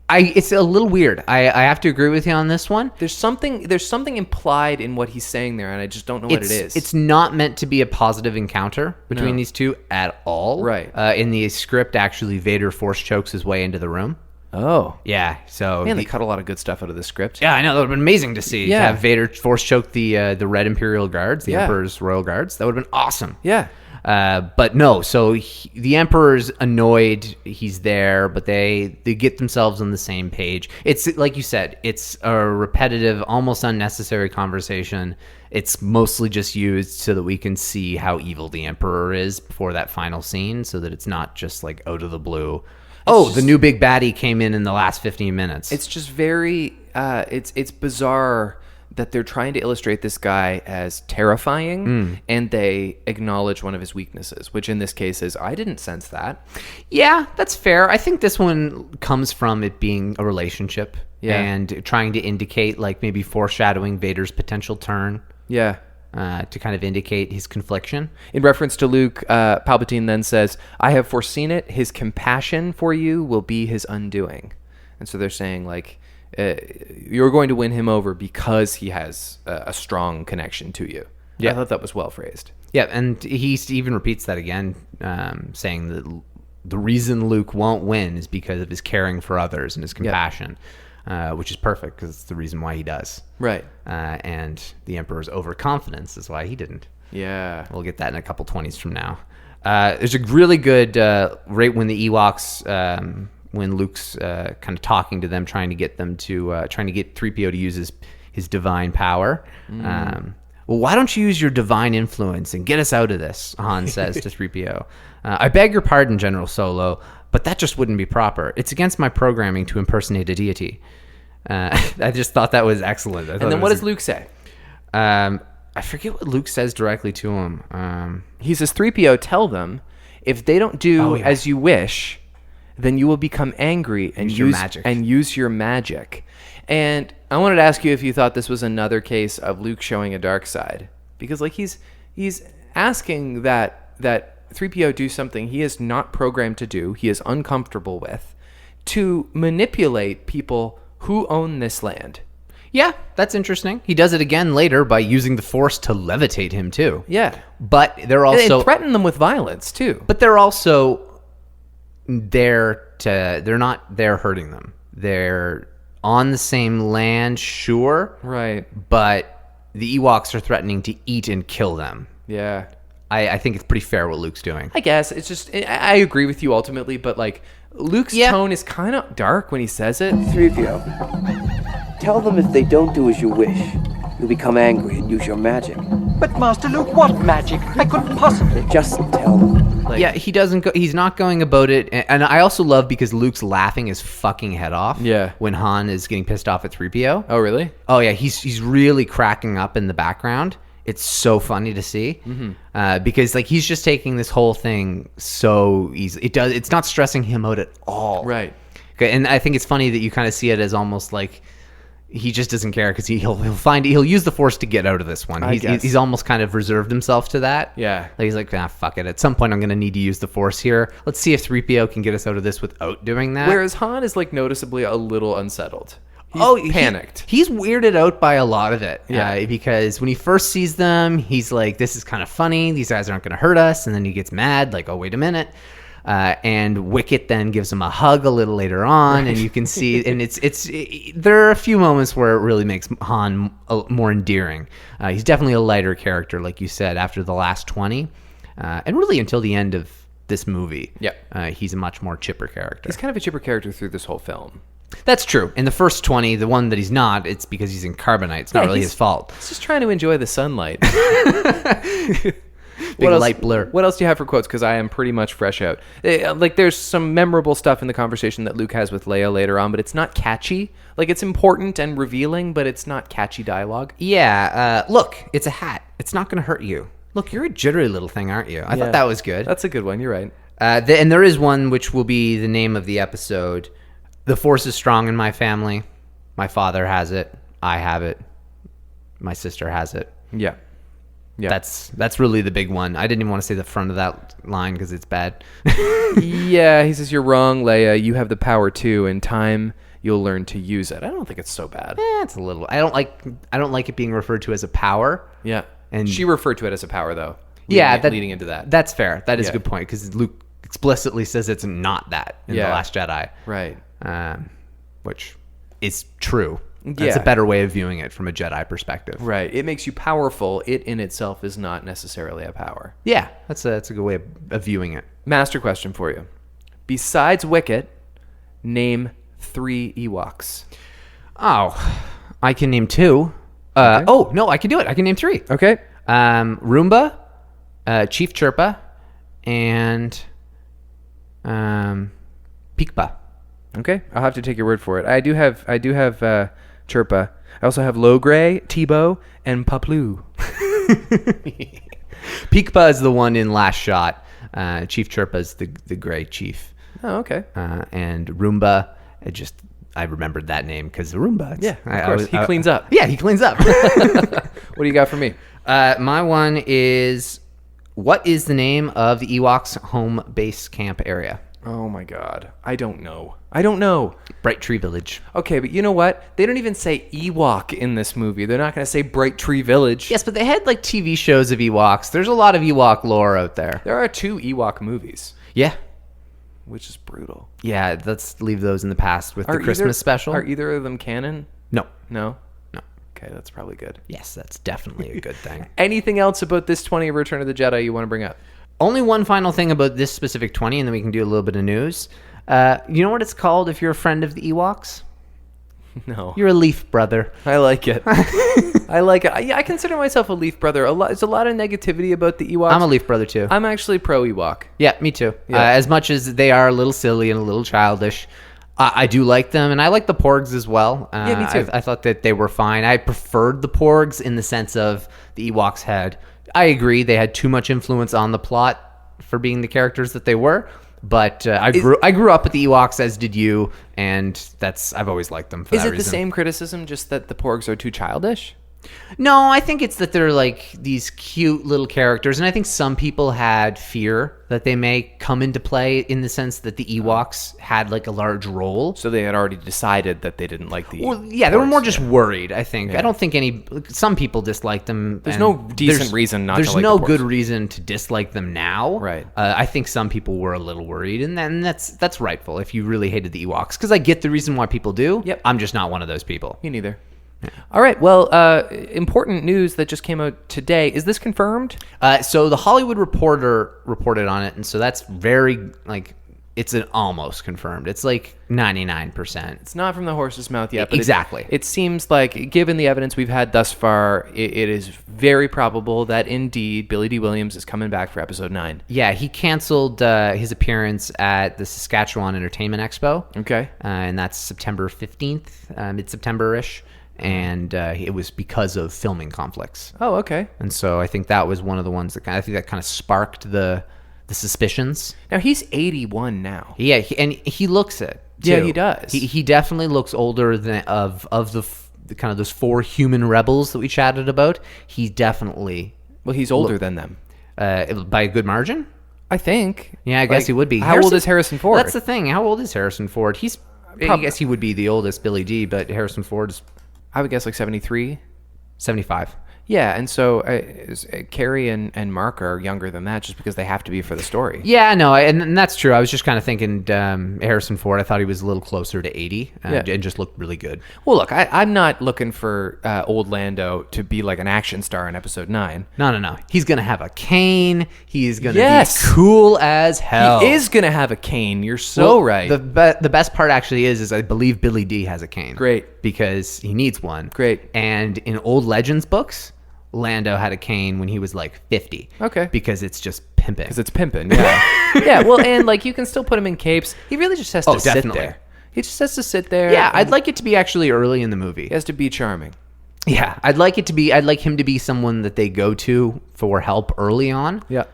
It's a little weird. I have to agree with you on this one. There's something implied in what he's saying there, and I just don't know what it is. It's not meant to be a positive encounter between these two at all. Right. In the script, actually, Vader force chokes his way into the room. Oh. Yeah, so... Man, they cut a lot of good stuff out of the script. Yeah, I know. That would have been amazing to see. Yeah. Have Vader force choke the Red Imperial Guards, the Emperor's Royal Guards. That would have been awesome. Yeah. But no, so the Emperor's annoyed. He's there, but they get themselves on the same page. It's like you said, it's a repetitive, almost unnecessary conversation. It's mostly just used so that we can see how evil the Emperor is before that final scene, so that it's not just like out of the blue. The new big baddie came in the last 15 minutes. It's just very, it's bizarre that they're trying to illustrate this guy as terrifying, and they acknowledge one of his weaknesses, which in this case is, I didn't sense that. Yeah, that's fair. I think this one comes from it being a relationship and trying to indicate, like, maybe foreshadowing Vader's potential turn. Yeah. To kind of indicate his confliction. In reference to Luke, Palpatine then says, I have foreseen it. His compassion for you will be his undoing. And so they're saying, like, you're going to win him over because he has a strong connection to you. Yeah. I thought that was well phrased. Yeah, and he even repeats that again, saying that the reason Luke won't win is because of his caring for others and his compassion, which is perfect because it's the reason why he does. Right. And the Emperor's overconfidence is why he didn't. Yeah. We'll get that in a couple 20s from now. There's a really good, right when the Ewoks... when Luke's kind of talking to them, trying to get 3PO to use his divine power. Well, why don't you use your divine influence and get us out of this, Han says to 3PO. I beg your pardon, General Solo, but that just wouldn't be proper. It's against my programming to impersonate a deity. I just thought that was excellent. And then what does Luke say? I forget what Luke says directly to him. He says, 3PO, tell them, if they don't do as you wish... then you will become angry and use your magic. And I wanted to ask you if you thought this was another case of Luke showing a dark side, because like he's asking that 3PO do something he is not programmed to do, he is uncomfortable with, to manipulate people who own this land. Yeah, that's interesting. He does it again later by using the Force to levitate him too. Yeah, but they're also and threaten them with violence too. But they're also they're not there hurting them. They're on the same land, sure. Right. But the Ewoks are threatening to eat and kill them. Yeah. I think it's pretty fair what Luke's doing. I guess. It's just, I agree with you ultimately, but like, Luke's tone is kind of dark when he says it. 3PO, tell them if they don't do as you wish, you'll become angry and use your magic. But Master Luke, what magic? I couldn't possibly. Just tell them. Like, yeah, he's not going about it. And I also love because Luke's laughing his fucking head off. Yeah. When Han is getting pissed off at 3PO. Oh, really? Oh, yeah. He's really cracking up in the background. It's so funny to see. Because like he's just taking this whole thing so easy. It's not stressing him out at all. Right. Okay, and I think it's funny that you kind of see it as almost like he just doesn't care because he'll use the Force to get out of this one. He's almost kind of reserved himself to that. Yeah. Like he's like, fuck it. At some point, I'm going to need to use the Force here. Let's see if 3PO can get us out of this without doing that. Whereas Han is like noticeably a little unsettled. He's panicked. He's weirded out by a lot of it. Yeah. Because when he first sees them, he's like, this is kind of funny. These guys aren't going to hurt us. And then he gets mad, like, oh, wait a minute. And Wicket then gives him a hug a little later on, and you can see, and there are a few moments where it really makes Han more endearing. He's definitely a lighter character, like you said, after the last 20, and really until the end of this movie. Yeah, he's a much more chipper character. He's kind of a chipper character through this whole film. That's true. In the first 20, the one that he's not, it's because he's in carbonite. It's not really his fault. He's just trying to enjoy the sunlight. Big light blur. What else do you have for quotes? Because I am pretty much fresh out. Like, there's some memorable stuff in the conversation that Luke has with Leia later on, but it's not catchy. Like, it's important and revealing, but it's not catchy dialogue. Yeah. Look, it's a hat. It's not going to hurt you. Look, you're a jittery little thing, aren't you? I thought that was good. That's a good one. You're right. And there is one which will be the name of the episode. The Force is strong in my family. My father has it. I have it. My sister has it. Yeah. Yeah. That's really the big one. I didn't even want to say the front of that line because it's bad. Yeah, he says, you're wrong, Leia. You have the power too. In time, you'll learn to use it. I don't think it's so bad. It's a little. I don't like it being referred to as a power. Yeah. And she referred to it as a power, though. Leading into that. That's fair. That is a good point because Luke explicitly says it's not that in The Last Jedi. Right. Which is true. That's a better way of viewing it from a Jedi perspective. Right. It makes you powerful. It in itself is not necessarily a power. Yeah, that's a good way of viewing it. Master question for you. Besides Wicket, name 3 Ewoks. Oh, I can name 2. Okay. Oh, no, I can do it. I can name 3. Okay. Roomba, Chief Chirpa, and Peekpa. Okay. I'll have to take your word for it. I do have Chirpa. I also have Logray, Tebow, and Paploo. Peekpa is the one in Last Shot. Chief Chirpa is the gray chief. Oh, okay. And Roomba, I remembered that name because Roomba. Yeah, of course. He cleans up. Yeah, he cleans up. What do you got for me? My one is, what is the name of the Ewoks' home base camp area? Oh my God. I don't know. Bright Tree Village. Okay, but you know what? They don't even say Ewok in this movie. They're not going to say Bright Tree Village. Yes, but they had like TV shows of Ewoks. There's a lot of Ewok lore out there. There are 2 Ewok movies. Yeah. Which is brutal. Yeah, let's leave those in the past with the Christmas special. Are either of them canon? No. No? No. Okay, that's probably good. Yes, that's definitely a good thing. Anything else about this 20 of Return of the Jedi you want to bring up? Only one final thing about this specific 20, and then we can do a little bit of news. You know what it's called if you're a friend of the Ewoks? No. You're a Leaf brother. I like it. I like it. I consider myself a Leaf brother. There's a lot of negativity about the Ewoks. I'm a Leaf brother, too. I'm actually pro Ewok. Yeah, me too. Yeah. As much as they are a little silly and a little childish, I do like them, and I like the Porgs as well. Yeah, me too. I thought that they were fine. I preferred the Porgs in the sense of the Ewoks had... I agree, they had too much influence on the plot for being the characters that they were, but I grew up with the Ewoks, as did you, and I've always liked them for that reason. Is it the same criticism, just that the Porgs are too childish? No, I think it's that they're like these cute little characters, and I think some people had fear that they may come into play in the sense that the Ewoks had like a large role. So they had already decided that they didn't like the Well, yeah, they were more just worried, I think. Yeah. I don't think some people disliked them. There's no decent reason not to like There's no the Porgs. good reason to dislike them now. Right. I think some people were a little worried, and then that's rightful if you really hated the Ewoks, because I get the reason why people do. Yep. I'm just not one of those people. Me neither. All right. Well, important news that just came out today. Is this confirmed? So the Hollywood Reporter reported on it, and so that's very, it's an almost confirmed. It's like 99%. It's not from the horse's mouth yet. But exactly. It seems like, given the evidence we've had thus far, it is very probable that indeed Billy D. Williams is coming back for Episode 9. Yeah, he canceled his appearance at the Saskatchewan Entertainment Expo. Okay. And that's September 15th, mid-September-ish. And it was because of filming conflicts. Oh, okay. And so I think that was one of the ones that kind of sparked the suspicions. Now, he's 81 now. Yeah, and he looks it, too. Yeah, he does. He definitely looks older than of kind of those 4 human rebels that we chatted about, he's definitely Well, he's older than them. by a good margin. I think. Yeah, I guess Like, he would be. How old is Harrison Ford? That's the thing. How old is Harrison Ford? I guess he would be the oldest Billy D, but Harrison Ford is I would guess like 73. 75. Yeah, and so Carrie and Mark are younger than that just because they have to be for the story. Yeah, no, and that's true. I was just kind of thinking Harrison Ford. I thought he was a little closer to 80 and just looked really good. Well, look, I'm not looking for old Lando to be like an action star in Episode 9. No. He's going to have a cane. He is going to Yes. be cool as hell. He is going to have a cane. You're so right. The best part actually is I believe Billy D has a cane. Great. Because he needs one. Great. And in old Legends books, Lando had a cane when he was like 50. Okay. Because it's just pimping. Because it's pimping, yeah. Yeah, well, and like you can still put him in capes. He really just has to sit definitely. there. He just has to sit there. Yeah, and I'd like it to be actually early in the movie. He has to be charming. Yeah, I'd like him to be someone that they go to for help early on. Yeah.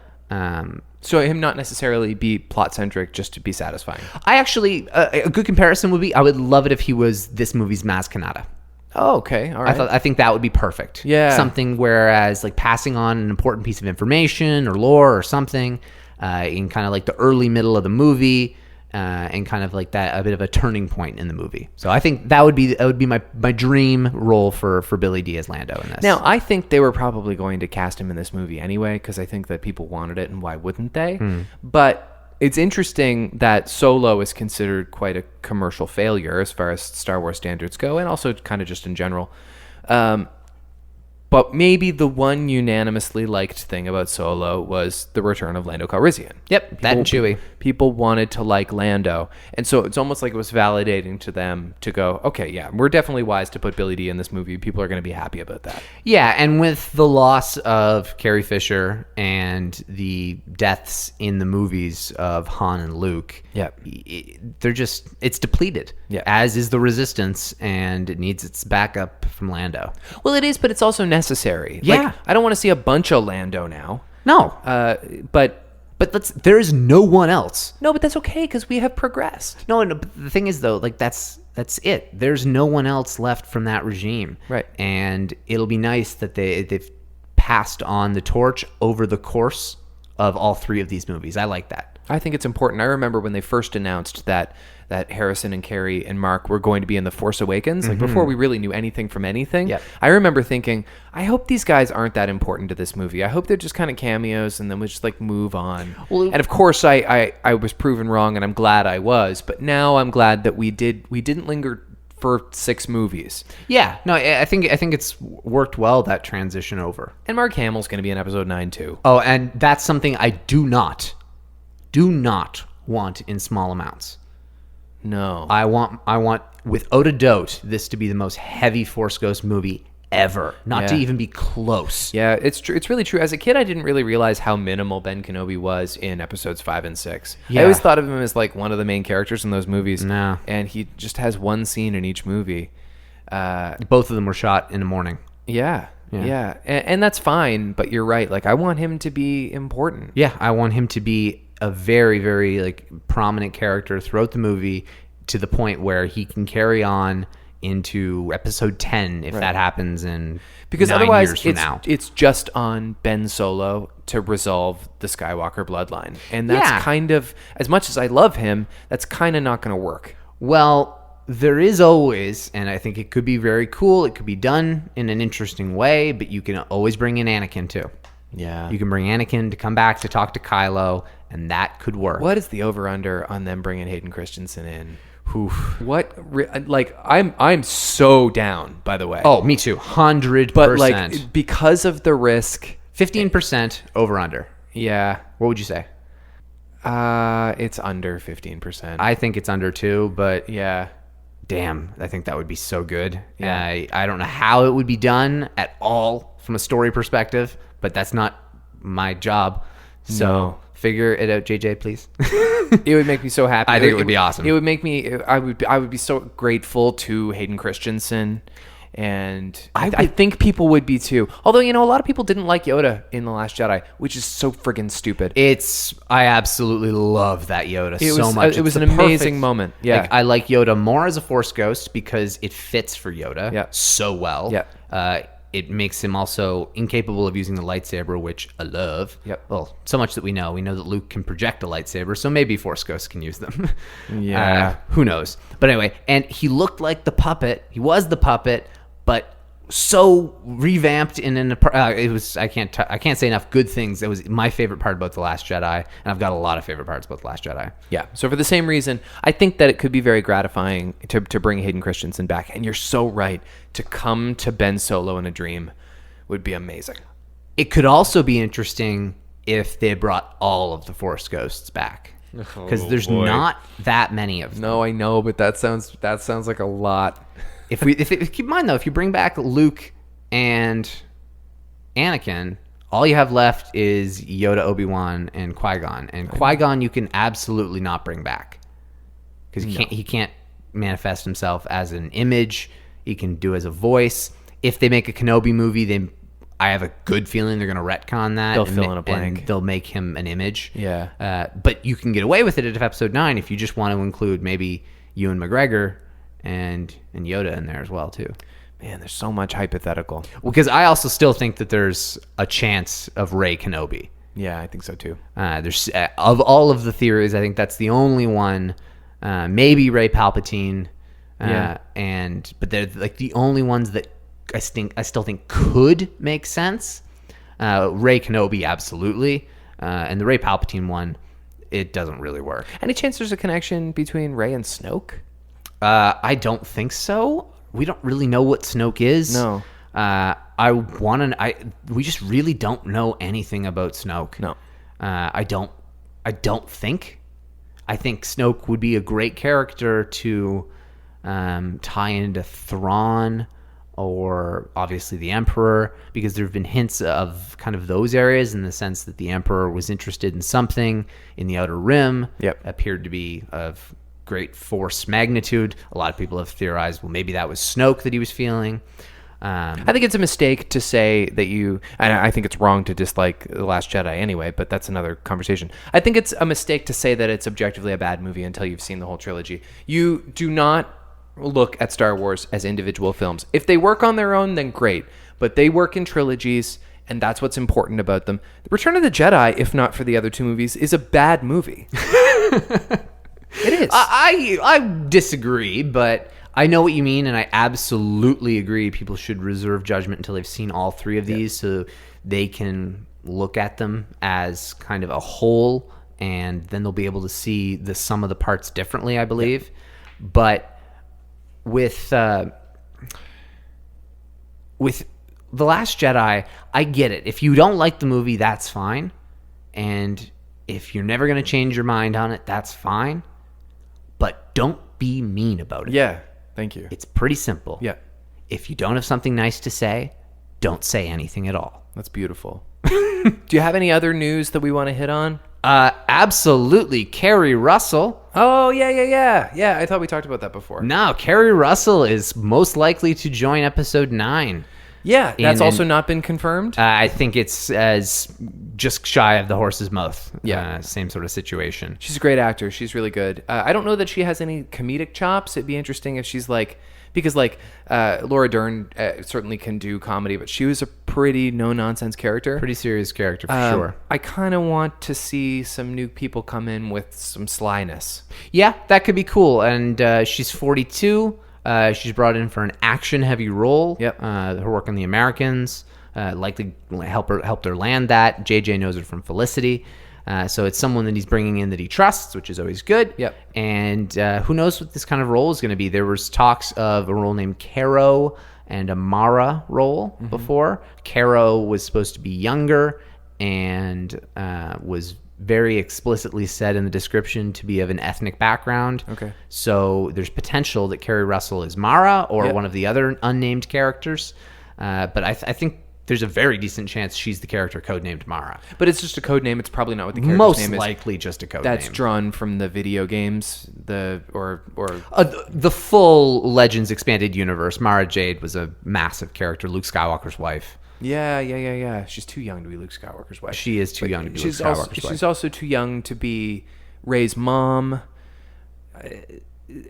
So him not necessarily be plot-centric, just to be satisfying. I actually, a good comparison would be, I would love it if he was this movie's Maz Kanata. Oh, okay. All right. I think that would be perfect. Yeah. Something whereas like passing on an important piece of information or lore or something in kind of like the early middle of the movie and kind of like that a bit of a turning point in the movie. So I think that would be my dream role for Billy D as Lando in this. Now, I think they were probably going to cast him in this movie anyway because I think that people wanted it, and why wouldn't they? But it's interesting that Solo is considered quite a commercial failure as far as Star Wars standards go, and also kind of just in general. But maybe the one unanimously liked thing about Solo was the return of Lando Calrissian. Yep, that and Chewie. People wanted to like Lando. And so it's almost like it was validating to them to go, okay, yeah, we're definitely wise to put Billy D in this movie. People are going to be happy about that. Yeah, and with the loss of Carrie Fisher and the deaths in the movies of Han and Luke, it's depleted. Yeah. As is the Resistance, and it needs its backup from Lando. Well, it is, but it's also necessary. Yeah. Like, I don't want to see a bunch of Lando now. No. But there is no one else. no, but that's okay because we have progressed. No, but the thing is though, like that's it. There's no one else left from that regime. Right. And it'll be nice that they've passed on the torch over the course of all 3 of these movies. I like that. I think it's important. I remember when they first announced that Harrison and Carrie and Mark were going to be in The Force Awakens, like before we really knew anything from anything. Yep. I remember thinking, I hope these guys aren't that important to this movie. I hope they're just kind of cameos and then we just like move on. Well, and of course I was proven wrong, and I'm glad I was, but now I'm glad that we didn't linger for 6 movies. Yeah, no, I think it's worked well, that transition over. And Mark Hamill's going to be in episode 9 too. Oh, and that's something I do not want in small amounts. No. I want without a doubt this to be the most heavy Force Ghost movie ever, not to Yeah. even be close. Yeah, it's true. It's really true. As a kid, I didn't really realize how minimal Ben Kenobi was in episodes 5 and 6. Yeah. I always thought of him as like one of the main characters in those movies. No. And he just has one scene in each movie. Both of them were shot in the morning. Yeah. And that's fine, but you're right. Like, I want him to be important. Yeah, I want him to be a very, very like prominent character throughout the movie to the point where he can carry on into episode 10 if that happens in Because 9 otherwise, years from now. it's just on Ben Solo to resolve the Skywalker bloodline. And that's kind of, as much as I love him, that's kind of not going to work. Well, there is always, and I think it could be very cool, it could be done in an interesting way, but you can always bring in Anakin too. Yeah. You can bring Anakin to come back to talk to Kylo, and that could work. What is the over-under on them bringing Hayden Christensen in? I'm so down, by the way. Oh, me too. 100%. But like, because of the risk, 15% over under. Yeah. What would you say? It's under 15%. I think it's under 2, but yeah. Damn, I think that would be so good. Yeah. I don't know how it would be done at all from a story perspective, but that's not my job. So No. figure it out, JJ, please. It would make me so happy. I think it would be awesome. It would make me. I would be so grateful to Hayden Christensen. And I think people would be too. Although, a lot of people didn't like Yoda in The Last Jedi, which is so friggin' stupid. I absolutely love that Yoda so much. It was an amazing moment. Yeah. I like Yoda more as a Force ghost because it fits for Yoda so well. Yeah. It makes him also incapable of using the lightsaber, which I love. Yep. Well, so much that we know. We know that Luke can project a lightsaber, so maybe Force ghosts can use them. Yeah. Who knows? But anyway, and he looked like the puppet. He was the puppet, but so revamped it was. I can't say enough good things. That was my favorite part about The Last Jedi, and I've got a lot of favorite parts about The Last Jedi. Yeah. So for the same reason, I think that it could be very gratifying to bring Hayden Christensen back. And you're so right. To come to Ben Solo in a dream would be amazing. It could also be interesting if they brought all of the Force ghosts back, because there's not that many of them. No, I know, but that sounds like a lot. If keep in mind though, if you bring back Luke and Anakin, all you have left is Yoda, Obi-Wan, and Qui-Gon. And Qui-Gon you can absolutely not bring back because he can't manifest himself as an image. He can do as a voice. If they make a Kenobi movie, I have a good feeling they're going to retcon that. They'll fill in a blank. And they'll make him an image. Yeah. But you can get away with it at Episode 9 if you just want to include maybe Ewan McGregor and Yoda in there as well too. Man, there's so much hypothetical. Well, because I also still think that there's a chance of Rey Kenobi. Yeah, I think so too. There's of all of the theories, I think that's the only one. Maybe Rey Palpatine. But they're like the only ones that I still think could make sense. Rey Kenobi, absolutely, and the Rey Palpatine one, it doesn't really work. Any chance there's a connection between Rey and Snoke? I don't think so. We don't really know what Snoke is. No. We just really don't know anything about Snoke. No. I don't think. I think Snoke would be a great character to tie into Thrawn or obviously the Emperor, because there have been hints of kind of those areas in the sense that the Emperor was interested in something in the Outer Rim. Appeared to be of great force magnitude. A lot of people have theorized, well, maybe that was Snoke that he was feeling. I think it's a mistake to say that and I think it's wrong to dislike The Last Jedi anyway, but that's another conversation. I think it's a mistake to say that it's objectively a bad movie until you've seen the whole trilogy. You do not look at Star Wars as individual films. If they work on their own, then great, but they work in trilogies, and that's what's important about them. Return of the Jedi, if not for the other two movies, is a bad movie. It is. I disagree, but I know what you mean, and I absolutely agree people should reserve judgment until they've seen all three of these so they can look at them as kind of a whole, and then they'll be able to see the sum of the parts differently, I believe. But with The Last Jedi, I get it. If you don't like the movie, that's fine. And if you're never going to change your mind on it, that's fine. But don't be mean about it. Yeah, thank you. It's pretty simple. Yeah. If you don't have something nice to say, don't say anything at all. That's beautiful. Do you have any other news that we want to hit on? Absolutely. Kerry Russell. Oh, yeah. I thought we talked about that before. No, Kerry Russell is most likely to join Episode 9. Yeah, that's also not been confirmed. I think it's as just shy of the horse's mouth. Yeah. Same sort of situation. She's a great actor. She's really good. I don't know that she has any comedic chops. It'd be interesting if she's because Laura Dern certainly can do comedy, but she was a pretty no-nonsense character. Pretty serious character, for sure. I kind of want to see some new people come in with some slyness. Yeah, that could be cool. And she's 42. She's brought in for an action-heavy role. Yep. Her work on The Americans likely helped her land that. JJ knows her from Felicity. So it's someone that he's bringing in that he trusts, which is always good. Yep. And who knows what this kind of role is going to be. There was talks of a role named Caro and a Mara role before. Caro was supposed to be younger and was very explicitly said in the description to be of an ethnic background. Okay. So there's potential that Kerry Russell is Mara or one of the other unnamed characters. But I think there's a very decent chance she's the character codenamed Mara. But it's just a code name. It's probably not what the character's Most name is. likely just a code That's name. drawn from the video games, or The full Legends expanded universe. Mara Jade was a massive character, Luke Skywalker's wife. yeah. She's too young to be Luke Skywalker's wife. She is too young to be Luke She's Skywalker's also, wife. she's also too young to be Rey's mom.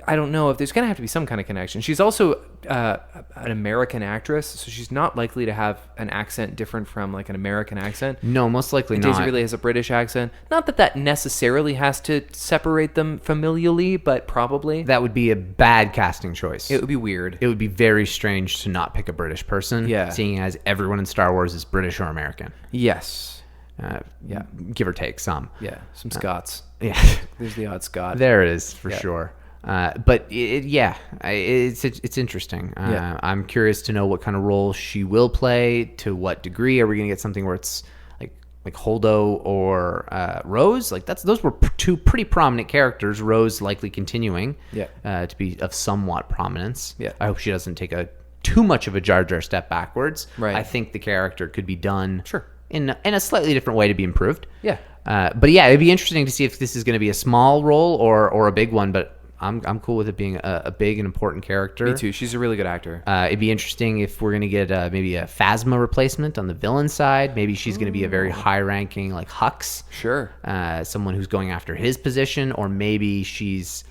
I don't know if there's going to have to be some kind of connection. She's also an American actress, so she's not likely to have an accent different from like an American accent. No, most likely not. Daisy Ridley has a British accent. Not that necessarily has to separate them familially, but probably. That would be a bad casting choice. It would be weird. It would be very strange to not pick a British person, seeing as everyone in Star Wars is British or American. Yes. Yeah, give or take some. Yeah, some Scots. Yeah, There's the odd Scot. there it is for sure. But it's interesting. I'm curious to know what kind of role she will play. To what degree are we going to get something where it's like Holdo or Rose? Like those were two pretty prominent characters. Rose likely continuing, to be of somewhat prominence. Yeah, I hope she doesn't take too much of a Jar Jar step backwards. Right. I think the character could be done Sure. in a slightly different way to be improved. Yeah. But yeah, it'd be interesting to see if this is going to be a small role or a big one. But I'm cool with it being a big and important character. Me too. She's a really good actor. It'd be interesting if we're going to get maybe a Phasma replacement on the villain side. Maybe she's going to be a very high-ranking like Hux. Sure. Someone who's going after his position, or maybe she's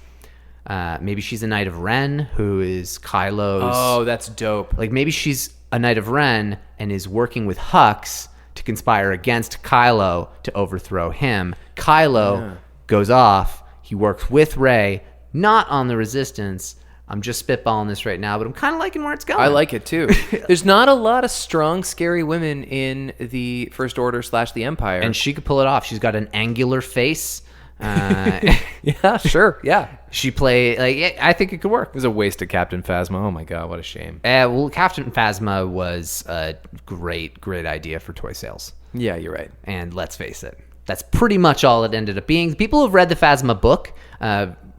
a Knight of Ren who is Kylo's. Oh, that's dope. Like maybe she's a Knight of Ren and is working with Hux to conspire against Kylo to overthrow him. Kylo goes off. He works with Rey. Not on the Resistance. I'm just spitballing this right now, but I'm kind of liking where it's going. I like it too. There's not a lot of strong, scary women in the First Order / the Empire. And she could pull it off. She's got an angular face. Yeah, sure. Yeah. She I think it could work. It was a waste of Captain Phasma. Oh my God, what a shame. Well, Captain Phasma was a great idea for toy sales. Yeah, you're right. And let's face it, that's pretty much all it ended up being. People who've read the Phasma book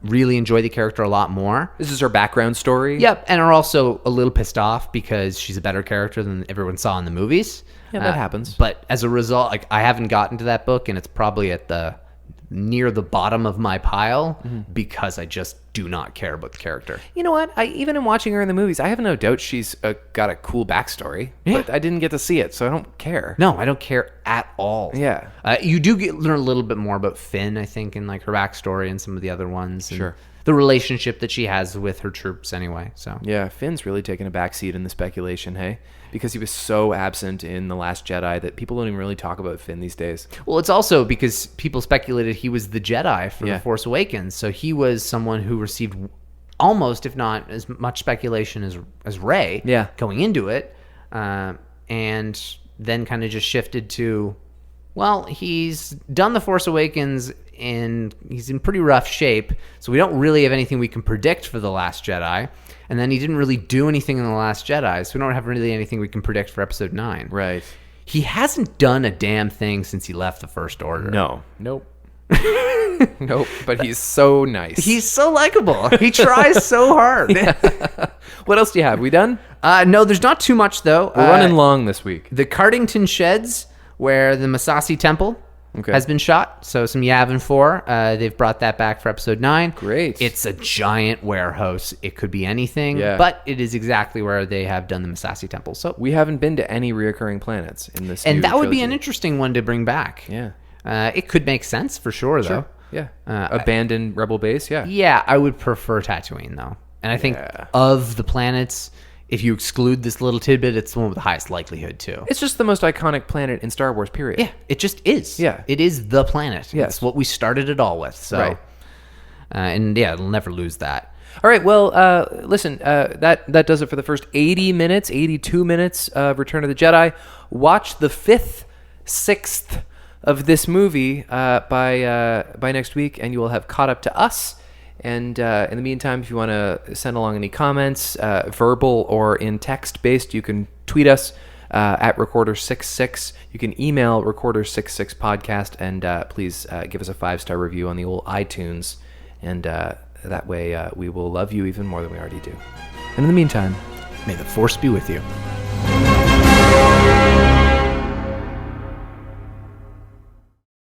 really enjoy the character a lot more. This is her background story. Yep, and are also a little pissed off because she's a better character than everyone saw in the movies. Yeah, that happens. But as a result, I haven't gotten to that book, and it's probably at near the bottom of my pile because I just do not care about the character. You know what? Even in watching her in the movies, I have no doubt she's got a cool backstory. Yeah. But I didn't get to see it, so I don't care. No, I don't care at all. Yeah. You do learn a little bit more about Finn, I think, in like her backstory and some of the other ones. And Sure. the relationship that she has with her troops anyway. So Yeah, Finn's really taken a backseat in the speculation, hey? Because he was so absent in The Last Jedi that people don't even really talk about Finn these days. Well, it's also because people speculated he was the Jedi for Yeah. The Force Awakens. So he was someone who received almost, if not as much speculation as Rey going into it. And then kind of just shifted to, well, he's done The Force Awakens and he's in pretty rough shape. So we don't really have anything we can predict for The Last Jedi. And then he didn't really do anything in The Last Jedi. So we don't have really anything we can predict for Episode 9. Right. He hasn't done a damn thing since he left the First Order. No. Nope. Nope. But he's so nice. He's so likable. He tries so hard. What else do you have? We done? No, there's not too much, though. We're running long this week. The Cardington Sheds, where the Massassi Temple has been shot. So some Yavin 4. They've brought that back for Episode 9. Great. It's a giant warehouse. It could be anything, Yeah. but it is exactly where they have done the Massassi Temple. So We haven't been to any reoccurring planets in this And new that would be trilogy. an interesting one to bring back. Yeah. It could make sense for sure, though. Yeah. Abandoned Rebel base, yeah. Yeah, I would prefer Tatooine, though. And I think of the planets, if you exclude this little tidbit, it's the one with the highest likelihood, too. It's just the most iconic planet in Star Wars, period. Yeah, it just is. Yeah. It is the planet. Yes. It's what we started it all with. So, Right. And yeah, it'll never lose that. All right, well, listen, that does it for the first 82 minutes of Return of the Jedi. Watch the 5th, 6th of this movie by next week, and you will have caught up to us. And in the meantime, if you want to send along any comments, verbal or in text-based, you can tweet us at Recorder66. You can email Recorder66podcast, and please give us a 5-star review on the old iTunes. And that way we will love you even more than we already do. And in the meantime, May the Force be with you.